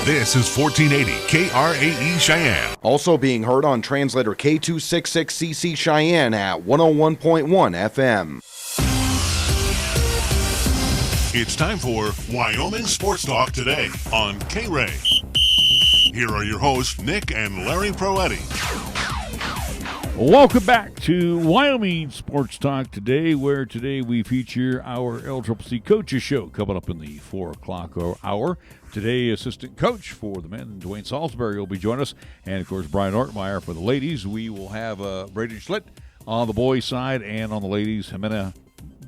This is 1480 KRAE Cheyenne. Also being heard on translator K266CC Cheyenne at 101.1 FM. It's time for Wyoming Sports Talk today on KRAE. Here are your hosts, Nick and Larry Proetti. Welcome back to Wyoming Sports Talk today, where today we feature our LCCC Coaches Show coming up in the 4 o'clock hour. Today, assistant coach for the men, DeWayne Saulsberry, will be joining us. And, of course, Brian Ortmeier for the ladies. We will have Brayden Schlitt on the boys' side, and on the ladies, Ximena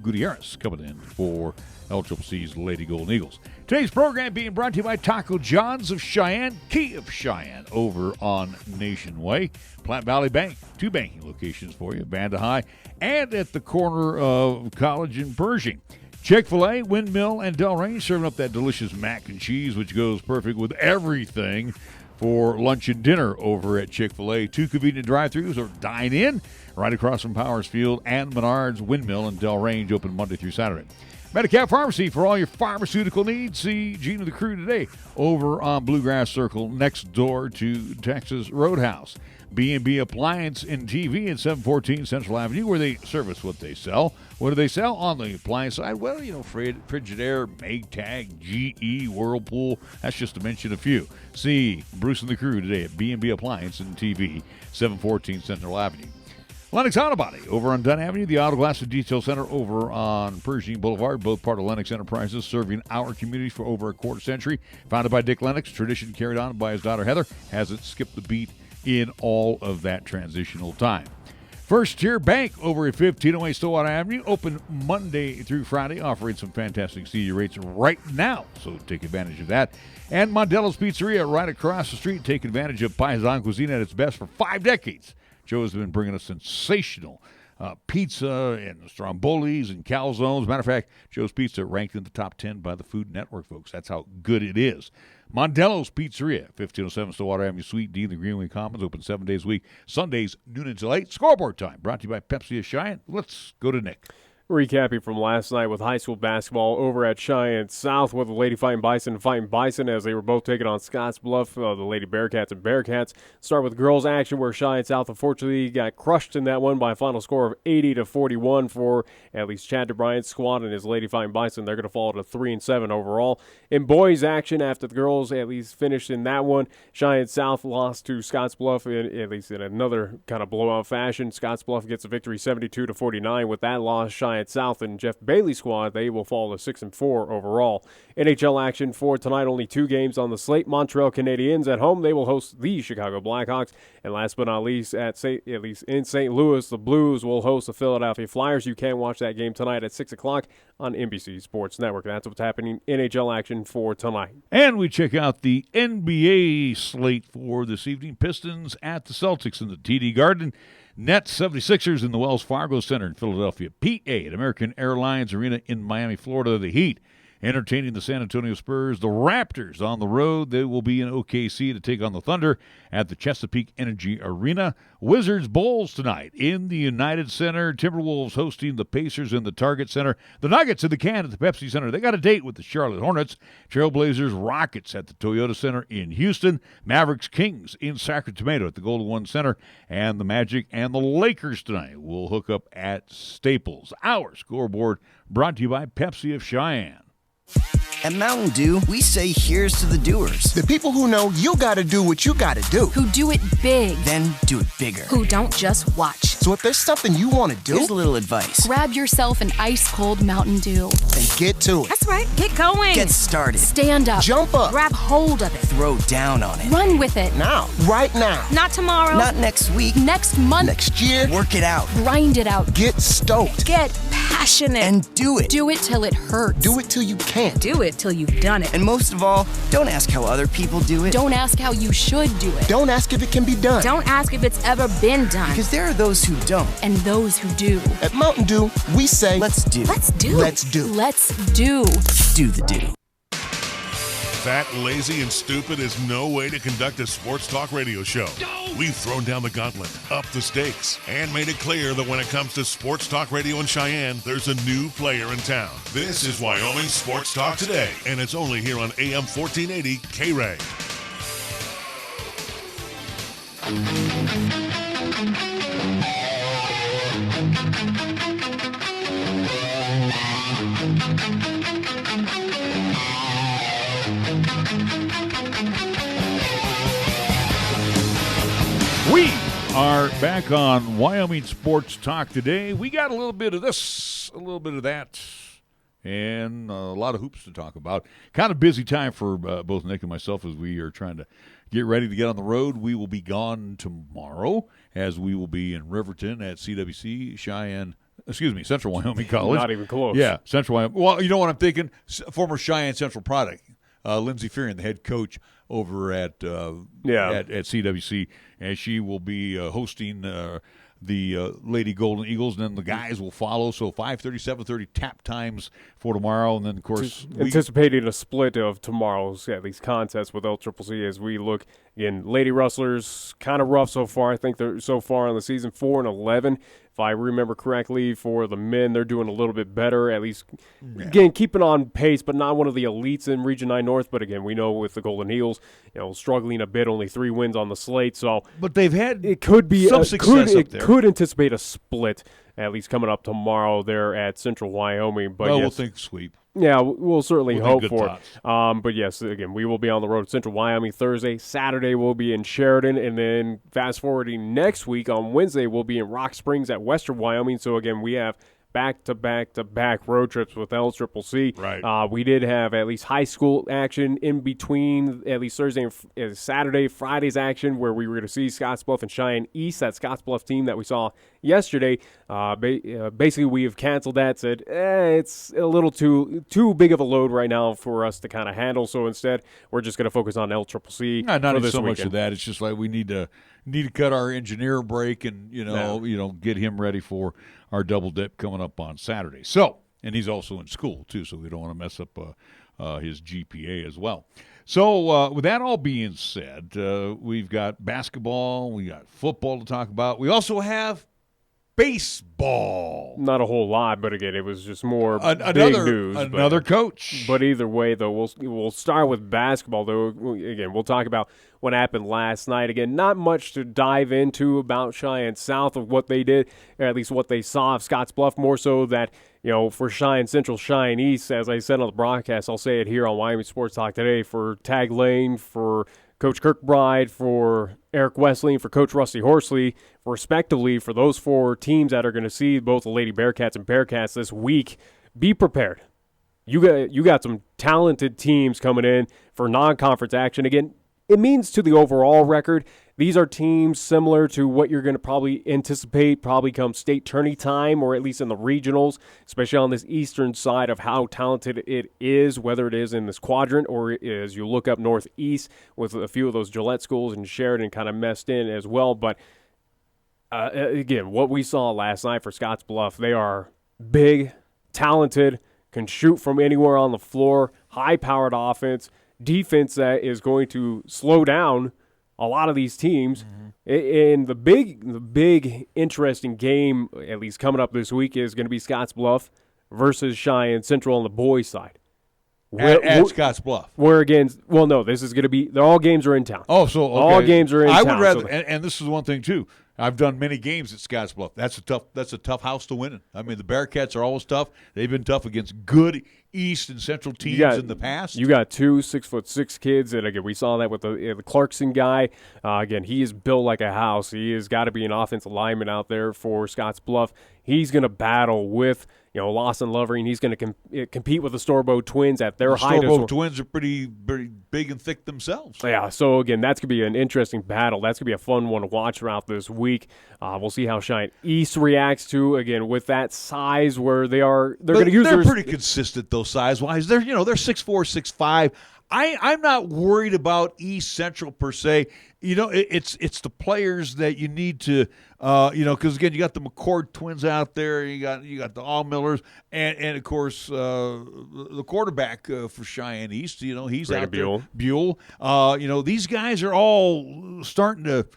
Gutierrez coming in for LCCC's Lady Golden Eagles. Today's program being brought to you by Taco John's of Cheyenne, Key of Cheyenne, over on Nation Way. Platte Valley Bank, 2 banking locations for you, Banda High, and at the corner of College and Pershing. Chick-fil-A, Windmill, and Delrange serving up that delicious mac and cheese, which goes perfect with everything for lunch and dinner over at Chick-fil-A. 2 convenient drive-thrus or dine-in right across from Powers Field and Menards, Windmill, and Delrange open Monday through Saturday. Medicap Pharmacy for all your pharmaceutical needs. See Gene and the crew today over on Bluegrass Circle next door to Texas Roadhouse. B&B Appliance and TV at 714 Central Avenue, where they service what they sell. What do they sell on the appliance side? Well, you know, Frigidaire, Maytag, GE, Whirlpool. That's just to mention a few. See Bruce and the crew today at B&B Appliance and TV, 714 Central Avenue. Lennox Auto Body over on Dunn Avenue, the Auto Glass and Detail Center over on Pershing Boulevard, both part of Lennox Enterprises, serving our community for over a quarter century. Founded by Dick Lennox, tradition carried on by his daughter Heather, hasn't skipped the beat in all of that transitional time. First Tier Bank over at 1508 Stillwater Avenue, open Monday through Friday, offering some fantastic CD rates right now, so take advantage of that. And Mondello's Pizzeria right across the street, take advantage of Paisan cuisine at its best for 5 decades. Joe has been bringing us sensational pizza and strombolis and calzones. Matter of fact, Joe's Pizza ranked in the top 10 by the Food Network, folks. That's how good it is. Mondello's Pizzeria, 1507 Stillwater Avenue, Suite D in the Greenway Commons, open 7 days a week. Sundays, noon until 8. Scoreboard time, brought to you by Pepsi of Cheyenne. Let's go to Nick. Recapping from last night with high school basketball over at Cheyenne South with the Lady Fighting Bison as they were both taking on Scotts Bluff, the Lady Bearcats and Bearcats. Start with girls action where Cheyenne South unfortunately got crushed in that one by a final score of 80-41 for at least Chad DeBryant's squad and his Lady Fighting Bison. They're going to fall to 3-7 overall. In boys action, after the girls at least finished in that one, Cheyenne South lost to Scotts Bluff at least in another kind of blowout fashion. Scotts Bluff gets a victory 72-49. With that loss, Cheyenne South and Jeff Bailey's squad, they will fall to 6-4 overall. NHL action for tonight, only 2 games on the slate. Montreal Canadiens at home, they will host the Chicago Blackhawks. And last but not least, at least in St. Louis, the Blues will host the Philadelphia Flyers. You can watch that game tonight at 6 o'clock on NBC Sports Network. That's what's happening in NHL action for tonight. And we check out the NBA slate for this evening. Pistons at the Celtics in the TD Garden. Nets 76ers in the Wells Fargo Center in Philadelphia. PA at American Airlines Arena in Miami, Florida. The Heat entertaining the San Antonio Spurs. The Raptors on the road. They will be in OKC to take on the Thunder at the Chesapeake Energy Arena. Wizards Bulls tonight in the United Center. Timberwolves hosting the Pacers in the Target Center. The Nuggets in the can at the Pepsi Center. They got a date with the Charlotte Hornets. Trailblazers Rockets at the Toyota Center in Houston. Mavericks Kings in Sacramento at the Golden One Center. And the Magic and the Lakers tonight will hook up at Staples. Our scoreboard brought to you by Pepsi of Cheyenne. At Mountain Dew, we say here's to the doers. The people who know you gotta do what you gotta do. Who do it big. Then do it bigger. Who don't just watch. So if there's something you want to do, here's a little advice. Grab yourself an ice-cold Mountain Dew. Then get to it. That's right. Get going. Get started. Stand up. Jump up. Grab hold of it. Throw down on it. Run with it. Now. Right now. Not tomorrow. Not next week. Next month. Next year. Work it out. Grind it out. Get stoked. Get passionate. And do it. Do it till it hurts. Do it till you can't. Do it till you've done it. And most of all, don't ask how other people do it. Don't ask how you should do it. Don't ask if it can be done. Don't ask if it's ever been done. Because there are those who don't. And those who do. At Mountain Dew, we say, let's do. Let's do. Let's do. Let's do. Do the do. Fat, lazy, and stupid is no way to conduct a sports talk radio show. We've thrown down the gauntlet, upped the stakes, and made it clear that when it comes to sports talk radio in Cheyenne, there's a new player in town. This is Wyoming Sports Talk Today, and it's only here on AM 1480 KRAE. We are back on Wyoming Sports Talk today. We got a little bit of this, a little bit of that, and a lot of hoops to talk about. Kind of busy time for both Nick and myself as we are trying to get ready to get on the road. We will be gone tomorrow as we will be in Riverton at CWC, Central Wyoming College. Not even close. Yeah, Central Wyoming. Well, you know what I'm thinking? Former Cheyenne Central product. Lindsey Fearon, the head coach over at CWC, and she will be hosting the Lady Golden Eagles, and then the guys will follow. So 5:30, 7:30 tap times for tomorrow, and then of course anticipating a split of tomorrow's at least contests with LCCC as we look again. Lady Rustlers kind of rough so far. I think they're so far on the season 4-11. If I remember correctly, for the men, they're doing a little bit better, at least, again, keeping on pace, but not one of the elites in Region 9 North. But, again, we know with the Golden Eagles, struggling a bit, only 3 wins on the slate. So, but they've had it could be some success up there. Could anticipate a split, at least coming up tomorrow there at Central Wyoming. But we'll think sweep. Yeah, we'll certainly hope for it. But, yes, again, we will be on the road at Central Wyoming Thursday. Saturday, we'll be in Sheridan. And then fast-forwarding next week on Wednesday, we'll be in Rock Springs at Western Wyoming. So, again, we have back-to-back road trips with LCCC. Right. We did have at least high school action in between, at least Thursday and Saturday, Friday's action, where we were going to see Scottsbluff and Cheyenne East, that Scottsbluff team that we saw yesterday. Basically, we have canceled that, said it's a little too big of a load right now for us to kind of handle. So instead, we're just going to focus on LCCC. Not for even this so weekend. much of that. It's just like we need to cut our engineer break and get him ready for our double dip coming up on Saturday. So, and he's also in school too, so we don't want to mess up his GPA as well. So, with that all being said, we've got basketball, we got football to talk about. We also have baseball. Not a whole lot, but again, it was just more big news. Another coach. But either way, though, we'll start with basketball. Though again, we'll talk about what happened last night. Again, not much to dive into about Cheyenne South of what they did, or at least what they saw of Scottsbluff. More so that for Cheyenne Central, Cheyenne East, as I said on the broadcast, I'll say it here on Wyoming Sports Talk today for Tag Lane, for Coach Kirkbride, for Eric Wesley, and for Coach Rusty Horsley, respectively, for those 4 teams that are going to see both the Lady Bearcats and Bearcats this week. Be prepared. You got some talented teams coming in for non-conference action. Again, it means to the overall record, these are teams similar to what you're going to probably anticipate probably come state tourney time, or at least in the regionals, especially on this eastern side of how talented it is, whether it is in this quadrant or as you look up northeast with a few of those Gillette schools and Sheridan kind of messed in as well. But again, what we saw last night for Scottsbluff, they are big, talented, can shoot from anywhere on the floor, high-powered offense, defense that is going to slow down a lot of these teams. And the big interesting game, at least coming up this week, is going to be Scottsbluff versus Cheyenne Central on the boys' side. At Scottsbluff. Where again, well, no, this is going to be, all games are in town. Oh, so okay. All games are in town. I would rather, and this is one thing too. I've done many games at Scottsbluff. That's a tough house to win in. I mean, the Bearcats are always tough. They've been tough against good East and Central teams in the past. You got 2 6'6" kids, and again, we saw that with the Clarkson guy. Again, he is built like a house. He has got to be an offensive lineman out there for Scottsbluff. He's going to battle with Lawson Lovering. He's going to compete with the Storbow twins at their height. The Storbow twins are pretty big and thick themselves. Yeah, so again, that's going to be an interesting battle. That's going to be a fun one to watch throughout this week. We'll see how Cheyenne East reacts to, again, with that size where they're going to use they're pretty consistent, though, size-wise. They're 6'4", 6'5". I'm not worried about East Central per se. It's the players that you need to, because again, you got the McCord twins out there, you got the Allmillers, and of course the quarterback for Cheyenne East. He's Brayden out there. Buell. These guys are all starting to,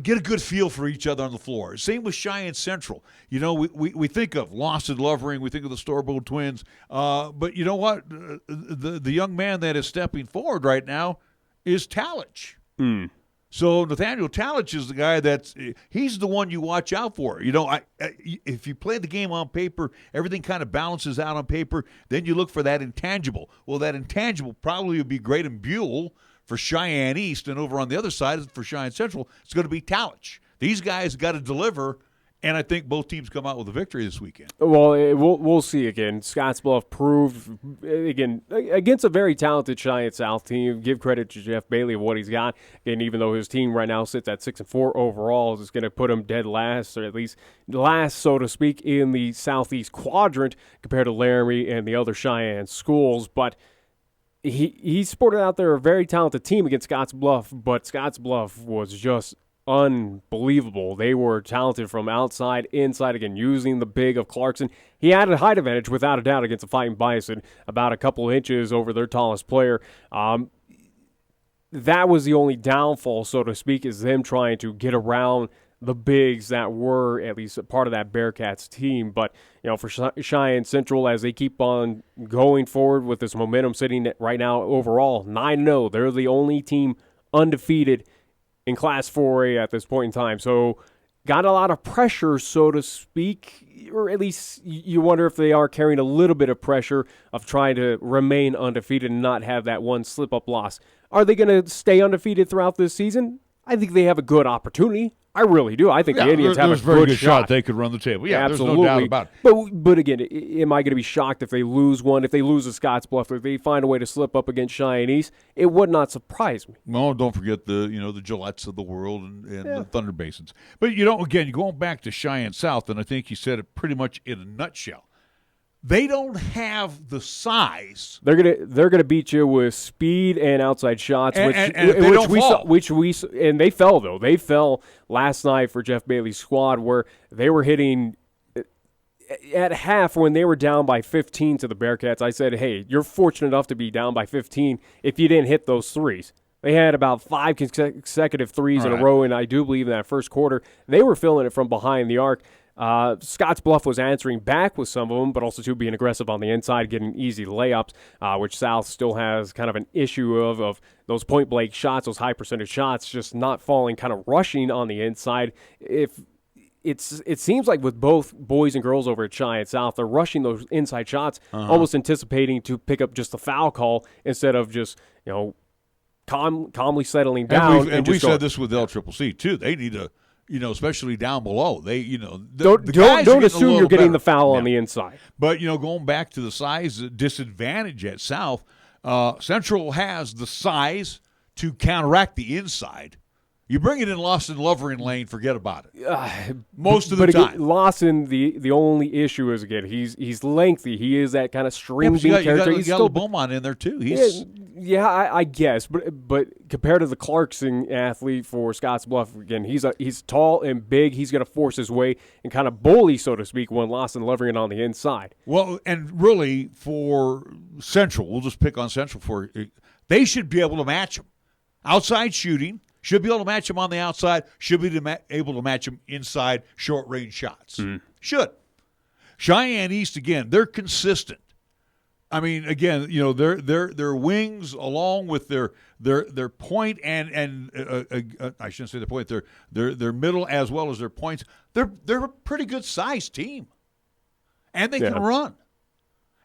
get a good feel for each other on the floor. Same with Cheyenne Central. We think of Lawson Lovering, we think of the Storbow twins, but you know what? The young man that is stepping forward right now is Talich. So Nathaniel Talich is the guy he's the one you watch out for. If you play the game on paper, everything kind of balances out on paper. Then you look for that intangible. Well, that intangible probably would be great in Buell for Cheyenne East, and over on the other side for Cheyenne Central, it's going to be Talich. These guys got to deliver. And I think both teams come out with a victory this weekend. Well, we'll see again. Scottsbluff proved, again, against a very talented Cheyenne South team. Give credit to Jeff Bailey of what he's got. And even though his team right now sits at 6-4 overall, it's going to put him dead last, or at least last, so to speak, in the southeast quadrant compared to Laramie and the other Cheyenne schools. But he sported out there a very talented team against Scottsbluff, but Scottsbluff was just unbelievable. They were talented from outside, inside, again, using the big of Clarkson. He had a height advantage, without a doubt, against the Fighting Bison, about a couple inches over their tallest player. That was the only downfall, so to speak, is them trying to get around the bigs that were at least a part of that Bearcats team. But, for Cheyenne Central, as they keep on going forward with this momentum sitting at right now overall 9-0, they're the only team undefeated in Class 4A at this point in time. So got a lot of pressure, so to speak, or at least you wonder if they are carrying a little bit of pressure of trying to remain undefeated and not have that one slip-up loss. Are they going to stay undefeated throughout this season? I think they have a good opportunity. I really do. I think the Indians have a very good shot. They could run the table. Yeah, absolutely. There's no doubt about it. But again, am I going to be shocked if they lose one? If they lose to Scottsbluff, if they find a way to slip up against Cheyenne East, it would not surprise me. Well, don't forget the Gillettes of the world and the Thunder Basins. But again, going back to Cheyenne South, and I think you said it pretty much in a nutshell. They don't have the size. They're gonna beat you with speed and outside shots, and they fell though. They fell last night for Jeff Bailey's squad, where they were hitting at half when they were down by 15 to the Bearcats. I said, "Hey, you're fortunate enough to be down by 15 if you didn't hit those threes." They had about 5 consecutive threes in a row, and I do believe in that first quarter they were filling it from behind the arc. Scottsbluff was answering back with some of them, but also being aggressive on the inside, getting easy layups, which South still has kind of an issue of those point-blank shots, those high-percentage shots, just not falling, kind of rushing on the inside. It seems like with both boys and girls over at Cheyenne South, they're rushing those inside shots, almost anticipating to pick up just a foul call instead of just, calmly settling down. And we said this with LCCC, too. They need to, especially down below. They, don't assume you're getting the foul on the inside. But, going back to the size disadvantage at South, Central has the size to counteract the inside. You bring it in Lawson Lovering lane, forget about it. Most of the time. Again, Lawson, the only issue is, again, he's lengthy. He is that kind of string bean character. You got still Beaumont in there, too. I guess. But compared to the Clarkson athlete for Scottsbluff, again, he's tall and big. He's going to force his way and kind of bully, so to speak, when Lawson Lovering on the inside. Well, and really for Central, we'll just pick on Central they should be able to match him. Outside shooting. Should be able to match him on the outside. Should be able to match him inside short-range shots. Should. Cheyenne East, again, they're consistent. I mean, again, their wings along with their point and I shouldn't say their point, their middle as well as their points. They're a pretty good sized team, and they can run.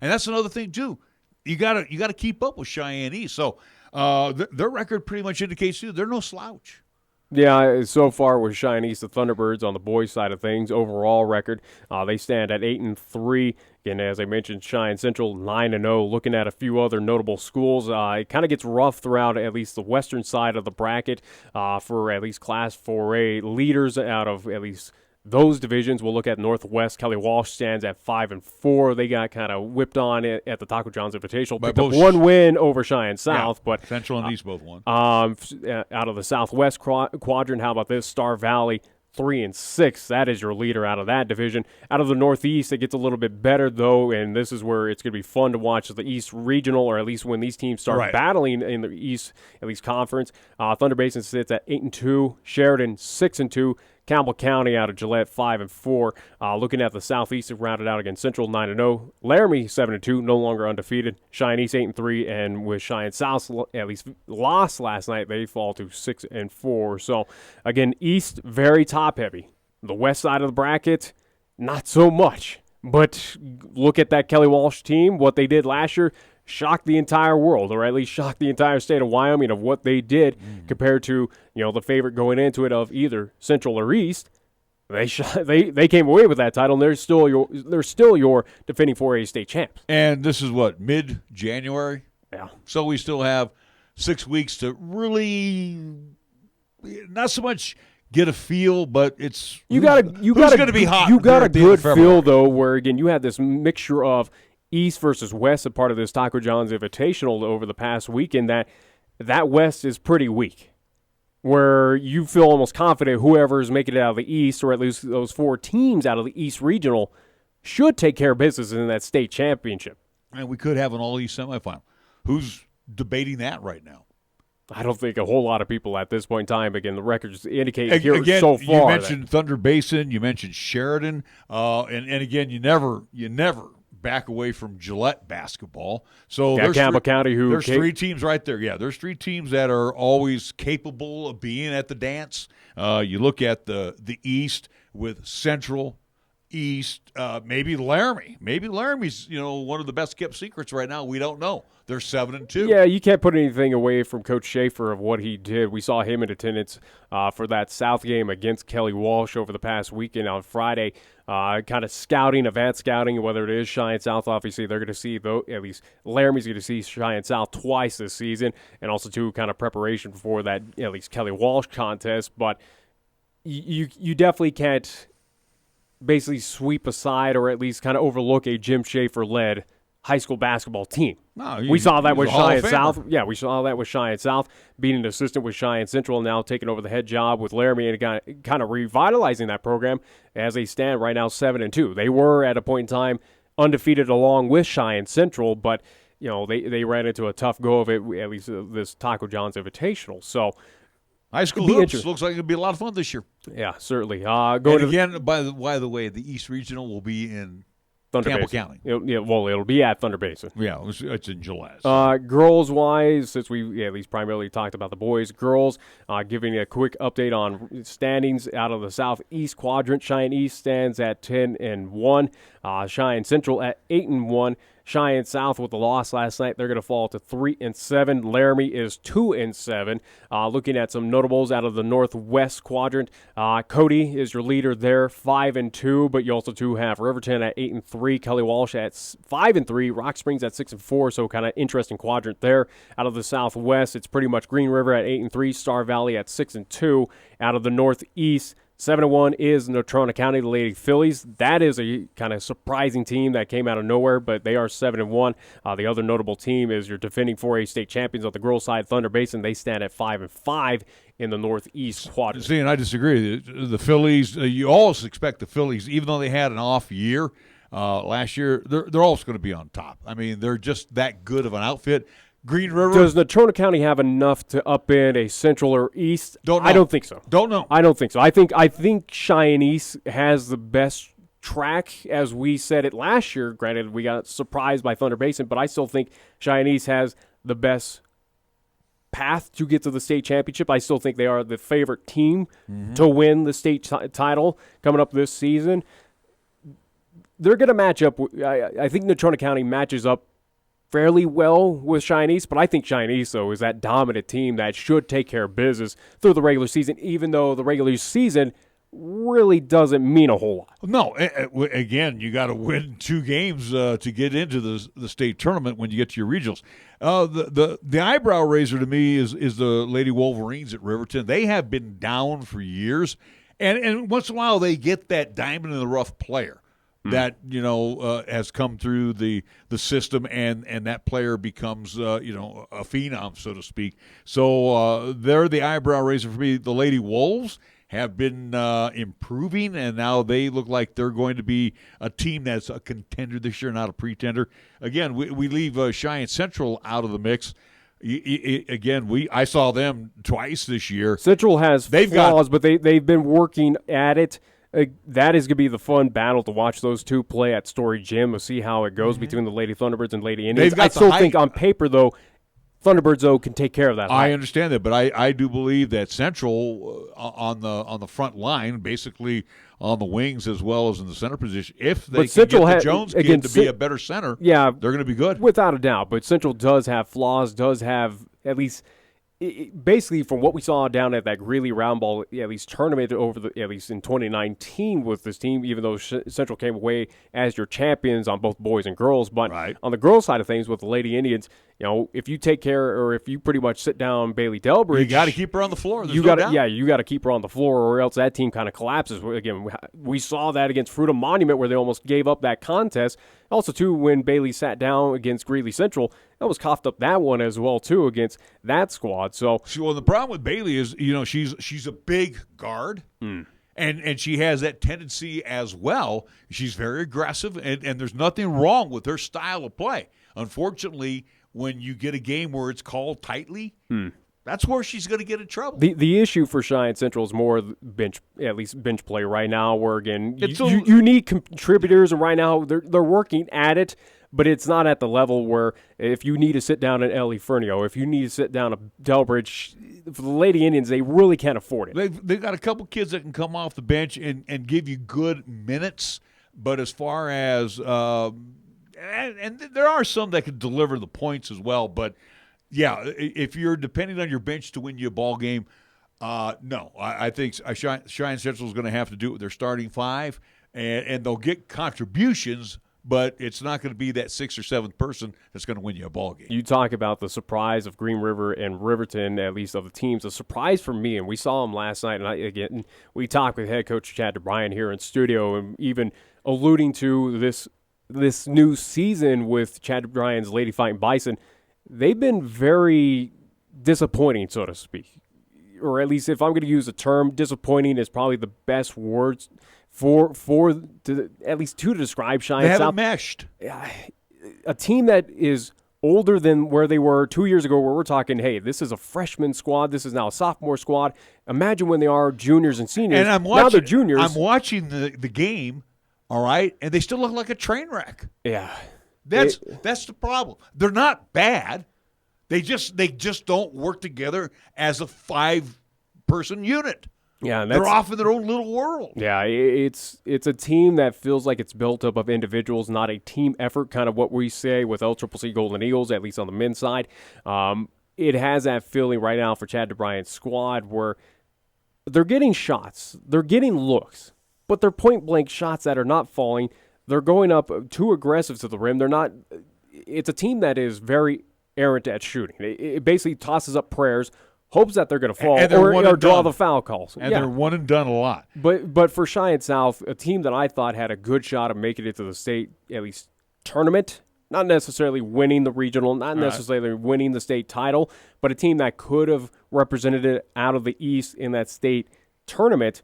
And that's another thing too. You gotta keep up with Cheyenne East. So. Their record pretty much indicates, too, they're no slouch. Yeah, so far with Cheyenne East, the Thunderbirds on the boys' side of things, overall record, they stand at 8-3. Again, as I mentioned, Cheyenne Central 9-0. Looking at a few other notable schools, it kind of gets rough throughout at least the western side of the bracket for at least Class 4A leaders out of at least those divisions. We'll look at Northwest. Kelly Walsh stands at 5-4. They got kind of whipped on at the Taco John's Invitational. Picked up one win over Cheyenne South, but Central and East both won. Out of the Southwest quadrant, how about this? Star Valley 3-6. That is your leader out of that division. Out of the Northeast, it gets a little bit better though, and this is where it's going to be fun to watch the East Regional, or at least when these teams start battling in the East, at least conference. Thunder Basin sits at 8-2. Sheridan 6-2. Campbell County out of Gillette 5-4. Looking at the Southeast, it rounded out against Central 9-0. Laramie 7-2, no longer undefeated. Cheyenne East 8-3, and with Cheyenne South at least lost last night, they fall to 6-4. So again, East very top heavy. The west side of the bracket, not so much. But look at that Kelly Walsh team. What they did last year shocked the entire world, or at least shocked the entire state of Wyoming of what they did compared to the favorite going into it of either Central or East. They came away with that title, and they're still your defending 4A state champs. And this is what, mid-January? Yeah. So we still have 6 weeks to really not so much get a feel, but it's who's going to be hot. You got a good feel though, where again you had this mixture of East versus West, a part of this Taco John's Invitational over the past weekend. That West is pretty weak, where you feel almost confident whoever's making it out of the East, or at least those 4 teams out of the East Regional, should take care of business in that state championship. And we could have an all-East semifinal. Who's debating that right now? I don't think a whole lot of people at this point in time. Again, the records indicate here again, so far. You mentioned Thunder Basin. You mentioned Sheridan. And again, you never back away from Gillette basketball. So there's Campbell County. There's 3 teams right there. Yeah, there's 3 teams that are always capable of being at the dance. You look at the East with Central, East, maybe Laramie. Maybe Laramie's one of the best kept secrets right now. We don't know. They're 7-2. Yeah, you can't put anything away from Coach Schaefer of what he did. We saw him in attendance for that South game against Kelly Walsh over the past weekend on Friday. Kind of scouting, advanced scouting, whether it is Cheyenne South. Obviously, they're going to see, at least Laramie's going to see Cheyenne South twice this season, and also too kind of preparation for that at least Kelly Walsh contest. But you definitely can't basically sweep aside or at least kind of overlook a Jim Schaefer-led high school basketball team. No, we saw that with Cheyenne South. Famer. Yeah, we saw that with Cheyenne South, being an assistant with Cheyenne Central, now taking over the head job with Laramie and kind of revitalizing that program as they stand right now 7-2. They were at a point in time undefeated along with Cheyenne Central, but they ran into a tough go of it, at least this Taco John's Invitational. So high school hoops looks like it'll be a lot of fun this year. Yeah, certainly. By the way, the East Regional will be in Thunder Campbell Basin. County. It'll be at Thunder Basin. Yeah, it's in Gillette. Girls-wise, since we at least primarily talked about the boys, girls, giving a quick update on standings out of the Southeast quadrant. Cheyenne East stands at 10-1. Cheyenne Central at 8-1. Cheyenne South with the loss last night, they're going to fall to 3-7. Laramie is 2-7. Looking at some notables out of the Northwest quadrant, Cody is your leader there, 5-2. But you also too have Riverton at 8-3, Kelly Walsh at 5-3, Rock Springs at 6-4. So kind of interesting quadrant there. Out of the Southwest, it's pretty much Green River at 8-3, Star Valley at 6-2. Out of the Northeast, 7-1 is Natrona County, the Lady Phillies. That is a kind of surprising team that came out of nowhere, but they are 7-1. The other notable team is your defending 4A state champions on the girls' side, Thunder Basin. They stand at 5-5 in the Northeast quadrant. See, and I disagree. The Phillies, you always expect the Phillies, even though they had an off year last year, they're always going to be on top. I mean, they're just that good of an outfit. Green River. Does Natrona County have enough to upend a Central or East? I don't think so. Don't know. I don't think so. I think Cheyenne East has the best track, as we said it last year. Granted, we got surprised by Thunder Basin, but I still think Cheyenne East has the best path to get to the state championship. I still think they are the favorite team to win the state title coming up this season. They're going to match up. I think Natrona County matches up fairly well with Cheyenne East, but I think Cheyenne East, though, is that dominant team that should take care of business through the regular season, even though the regular season really doesn't mean a whole lot. No, again, you got to win 2 games to get into the state tournament when you get to your regionals. The eyebrow raiser to me is the Lady Wolverines at Riverton. They have been down for years, and once in a while they get that diamond in the rough player that has come through the system, and that player becomes a phenom, so to speak. So they're the eyebrow raiser for me. The Lady Wolves have been improving, and now they look like they're going to be a team that's a contender this year, not a pretender. Again, we leave Cheyenne Central out of the mix. Again, I saw them twice this year. Central has flaws, but they've been working at it. That is going to be the fun battle to watch those two play at Story Gym to see how it goes between the Lady Thunderbirds and Lady Indians. I still think on paper, though, Thunderbirds, though, can take care of that. I understand that, but I do believe that Central on the front line, basically on the wings as well as in the center position, if they can get the Jones kid to be a better center, they're going to be good. Without a doubt. But Central does have flaws, does have at least – basically, from what we saw down at that Greeley Round Ball, at least tournament at least in 2019 with this team, even though Central came away as your champions on both boys and girls. But on the girls' side of things with the Lady Indians, if you take care or if you pretty much sit down Bailey Delbridge, you got to keep her on the floor. You got to keep her on the floor, or else that team kind of collapses. Again, we saw that against Fruita Monument where they almost gave up that contest. Also, too, when Bailey sat down against Greeley Central, that was coughed up that one as well, too, against that squad. So, the problem with Bailey is, she's a big guard, and she has that tendency as well. She's very aggressive, and there's nothing wrong with her style of play. Unfortunately, when you get a game where it's called tightly, that's where she's going to get in trouble. The issue for Cheyenne Central is more bench play right now, where, again, you need contributors, and right now they're working at it, but it's not at the level where if you need to sit down an Ellie Fernio, if you need to sit down a Delbridge, for the Lady Indians, they really can't afford it. They've got a couple kids that can come off the bench and give you good minutes, but as far as and there are some that can deliver the points as well, but yeah, if you're depending on your bench to win you a ball game, no. I think Cheyenne Central is going to have to do it with their starting five, and they'll get contributions, but it's not going to be that sixth or seventh person that's going to win you a ball game. You talk about the surprise of Green River and Riverton, at least of the teams. The surprise for me, and we saw them last night, and we talked with head coach Chad DeBryan here in studio, and even alluding to this new season with Chad DeBryan's Lady Fighting Bison. They've been very disappointing, so to speak. Or at least if I'm going to use the term, disappointing is probably the best words at least to describe Cheyenne South. They haven't meshed. A team that is older than where they were 2 years ago, where we're talking, hey, this is a freshman squad. This is now a sophomore squad. Imagine when they are juniors and seniors. And now they're juniors. I'm watching the game, all right, and they still look like a train wreck. Yeah. That's the problem. They're not bad. They just don't work together as a 5-person unit. Yeah, and they're off in their own little world. Yeah, it's a team that feels like it's built up of individuals, not a team effort, kind of what we say with LCCC Golden Eagles, at least on the men's side. It has that feeling right now for Chad DeBryan's squad where they're getting shots, they're getting looks, but they're point-blank shots that are not falling. They're going up too aggressive to the rim. They're not. It's a team that is very errant at shooting. It basically tosses up prayers, hopes that they're going to fall, or draw the foul calls. And they're one and done a lot. But for Cheyenne South, a team that I thought had a good shot of making it to the state, at least tournament, not necessarily winning the regional, not necessarily winning the state title, but a team that could have represented it out of the East in that state tournament,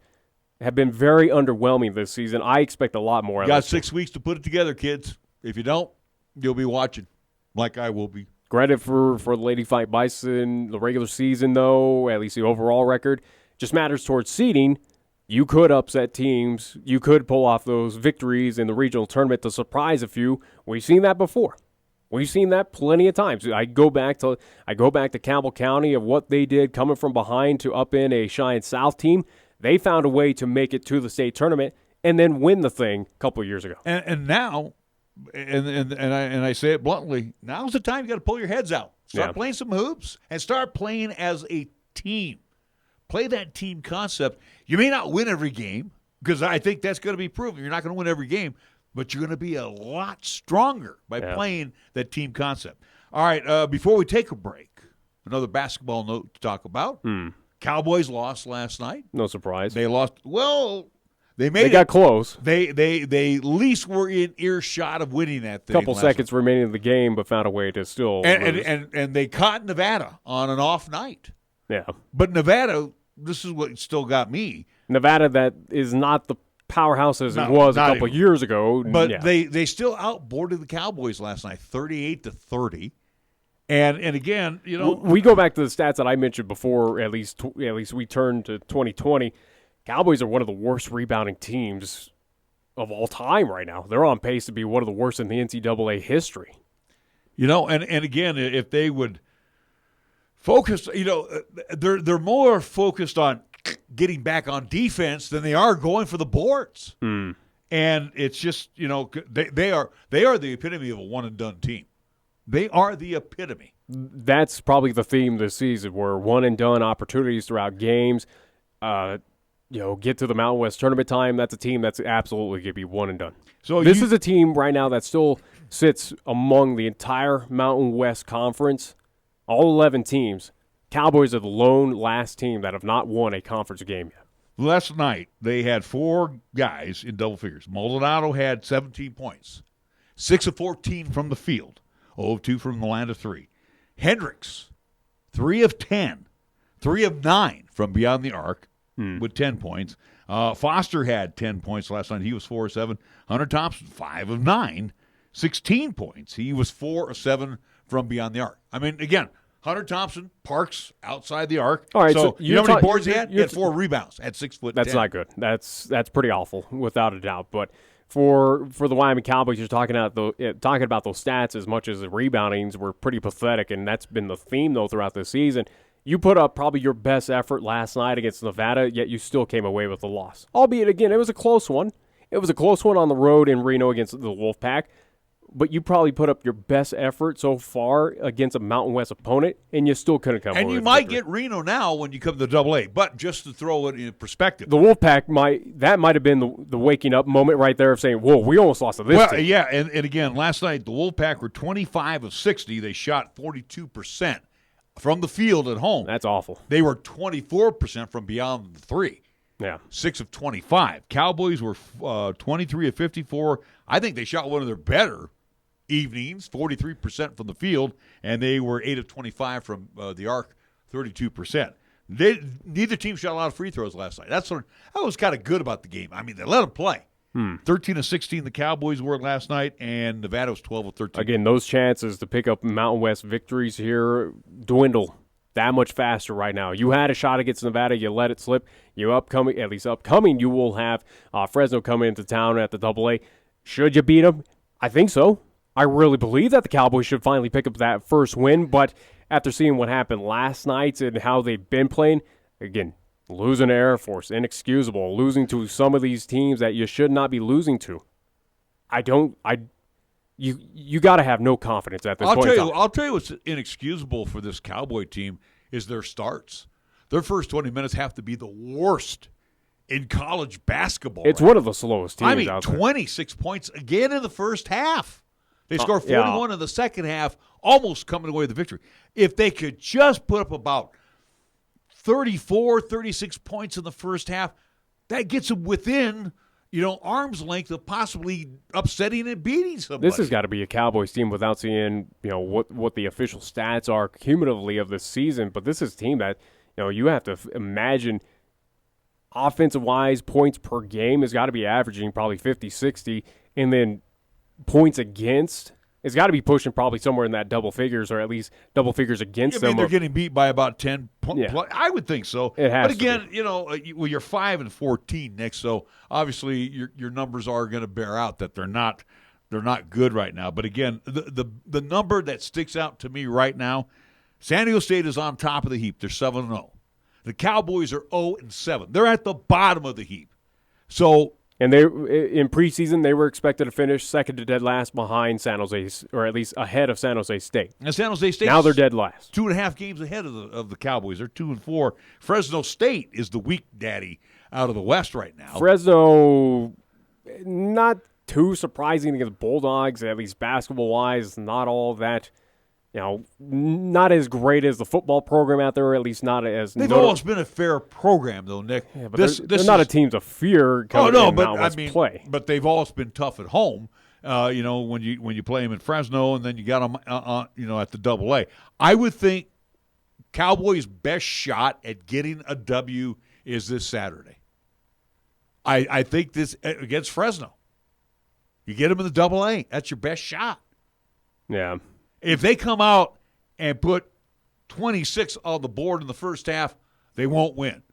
have been very underwhelming this season. I expect a lot more. You got 6 weeks to put it together, kids. If you don't, you'll be watching, like I will be. Credit for the Lady Fight Bison, the regular season, though, at least the overall record, just matters towards seeding. You could upset teams. You could pull off those victories in the regional tournament to surprise a few. We've seen that before. We've seen that plenty of times. I go back to Campbell County of what they did coming from behind to up in a Cheyenne South team. They found a way to make it to the state tournament and then win the thing a couple of years ago. And now, and I say it bluntly, now's the time you got to pull your heads out. Start playing some hoops and start playing as a team. Play that team concept. You may not win every game because I think that's going to be proven. You're not going to win every game, but you're going to be a lot stronger by playing that team concept. All right, before we take a break, another basketball note to talk about. Cowboys lost last night. No surprise. They lost. Well, they got close. They at least were in earshot of winning that thing. Couple seconds remaining in the game, but found a way to still lose. And they caught Nevada on an off night. Yeah. But Nevada, this is what still got me. Nevada, that is not the powerhouse as it was a couple years ago. But they still outboarded the Cowboys last night, 38-30. And again, we go back to the stats that I mentioned before. At least we turn to 2020. Cowboys are one of the worst rebounding teams of all time right now. They're on pace to be one of the worst in the NCAA history. And again, if they would focus, they're more focused on getting back on defense than they are going for the boards. And it's just, they are the epitome of a one and done team. They are the epitome. That's probably the theme this season, where one and done opportunities throughout games. Get to the Mountain West tournament time. That's a team that's absolutely going to be one and done. So this is a team right now that still sits among the entire Mountain West Conference, all 11 teams. Cowboys are the lone last team that have not won a conference game yet. Last night, they had 4 guys in double figures. Maldonado had 17 points, 6 of 14 from the field, 0 of 2 from the line of 3. Hendricks, 3 of 10, 3 of 9 from beyond the arc with 10 points. Foster had 10 points last night. He was 4 of 7. Hunter Thompson, 5 of 9, 16 points. He was 4 of 7 from beyond the arc. I mean, again, Hunter Thompson parks outside the arc. All right, so you know how many boards he had? He had 4 rebounds at 6 foot. That's 10. not good. That's pretty awful, without a doubt. But for the Wyoming Cowboys, you're talking about those stats as much as the reboundings were pretty pathetic, and that's been the theme though throughout the season. You put up probably your best effort last night against Nevada, yet you still came away with a loss. Albeit, again, it was a close one. It was a close one on the road in Reno against the Wolfpack. But you probably put up your best effort so far against a Mountain West opponent, and you still couldn't come away with And you a might victory. get Reno now when you come to AA. But just to throw it in perspective. The Wolfpack might have been the waking up moment right there of saying, whoa, we almost lost to this team. Yeah, and again, last night the Wolfpack were 25 of 60. They shot 42% from the field at home. That's awful. They were 24% from beyond the 3. Yeah. 6 of 25. Cowboys were 23 of 54. I think they shot one of their better evenings, 43% from the field, and they were 8 of 25 from the arc, 32%. Neither team shot a lot of free throws last night. That was kind of good about the game. I mean, they let them play. 13 of 16 the Cowboys were last night, and Nevada was 12 of 13. Again, those chances to pick up Mountain West victories here dwindle that much faster right now. You had a shot against Nevada. You let it slip. Upcoming, you will have Fresno coming into town at the AA. Should you beat them? I think so. I really believe that the Cowboys should finally pick up that first win, but after seeing what happened last night and how they've been playing, again, losing to Air Force, inexcusable. Losing to some of these teams that you should not be losing to. You got to have no confidence at this point in time. I'll tell you what's inexcusable for this Cowboy team is their starts. Their first 20 minutes have to be the worst in college basketball. It's one of the slowest teams out there. 26 points again in the first half. They scored 41 in the second half, almost coming away with the victory. If they could just put up about 34, 36 points in the first half, that gets them within, arm's length of possibly upsetting and beating somebody. This has got to be a Cowboys team without seeing, what the official stats are cumulatively of this season. But this is a team that, you have to imagine offensive-wise, points per game has got to be averaging probably 50, 60, and then points against, it's got to be pushing probably somewhere in that double figures, or at least double figures against them. They're getting beat by about 10 points. Yeah. I would think so. It has but again, you're 5 and 14, Nick, so obviously your numbers are going to bear out that they're not good right now. But again, the number that sticks out to me right now, San Diego State is on top of the heap. They're 7-0. The Cowboys are 0-7. They're at the bottom of the heap. So. And they, in preseason, they were expected to finish second to dead last behind San Jose, or at least ahead of San Jose State. And San Jose State now they're dead last. 2.5 games ahead of the Cowboys. They're 2-4. Fresno State is the weak daddy out of the West right now. Fresno, not too surprising against Bulldogs, at least basketball-wise, not all that. Not as great as the football program out there, or at least not as. They've always been a fair program, though, Nick. Yeah, but they're not a team to fear. Play. But they've always been tough at home. When you play them in Fresno, and then you got them, at the AA. I would think Cowboys' best shot at getting a W is this Saturday. I think this against Fresno. You get them in the AA. That's your best shot. Yeah. If they come out and put 26 on the board in the first half, they won't win.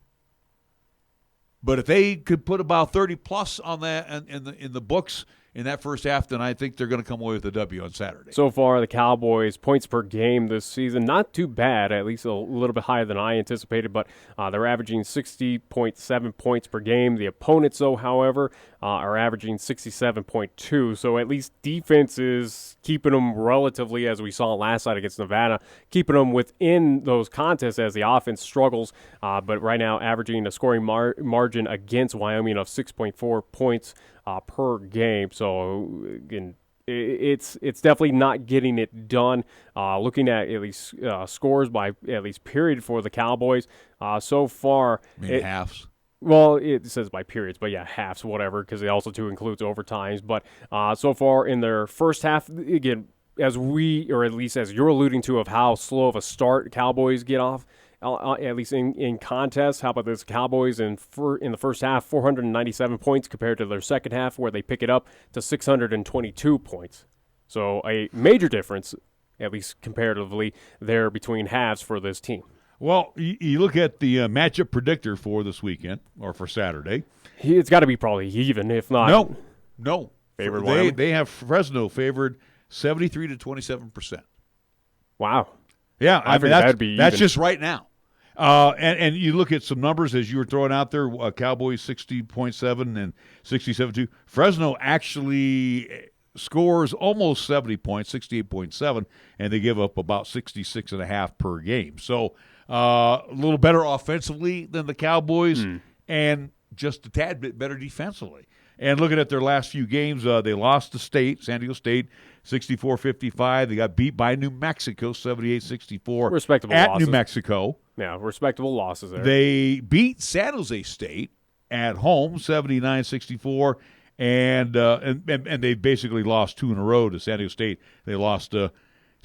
But if they could put about 30-plus on that in the books in that first half, then I think they're going to come away with a W on Saturday. So far, the Cowboys' points per game this season, not too bad, at least a little bit higher than I anticipated, but they're averaging 60.7 points per game. The opponents, though, however, are averaging 67.2. So at least defense is keeping them relatively, as we saw last night against Nevada, keeping them within those contests as the offense struggles. But right now, averaging a scoring margin against Wyoming of 6.4 points per game. So again, it's definitely not getting it done. Looking at least scores by at least period for the Cowboys so far. Halves. Well, it says by periods, but yeah, halves, whatever, because it also too includes overtimes. But so far in their first half, again, as we, or at least as you're alluding to, of how slow of a start Cowboys get off, at least in contests. How about this? Cowboys in the first half, 497 points compared to their second half, where they pick it up to 622 points. So a major difference, at least comparatively, there between halves for this team. Well, you look at the matchup predictor for this weekend, or for Saturday. It's got to be probably even, if not. No. Favored Wyoming? They have Fresno favored 73 to 27%. Wow. Yeah, I mean, that'd be that's even. just right now. And you look at some numbers as you were throwing out there, Cowboys 60.7 and 67.2. Fresno actually scores almost 70 points, 68.7, and they give up about 66.5 per game. So a little better offensively than the Cowboys and just a tad bit better defensively. And looking at their last few games, they lost to San Diego State, 64-55. They got beat by New Mexico, 78-64. Respectable at losses. New Mexico. Yeah, respectable losses there. They beat San Jose State at home, 79-64, and they basically lost two in a row to San Diego State. They lost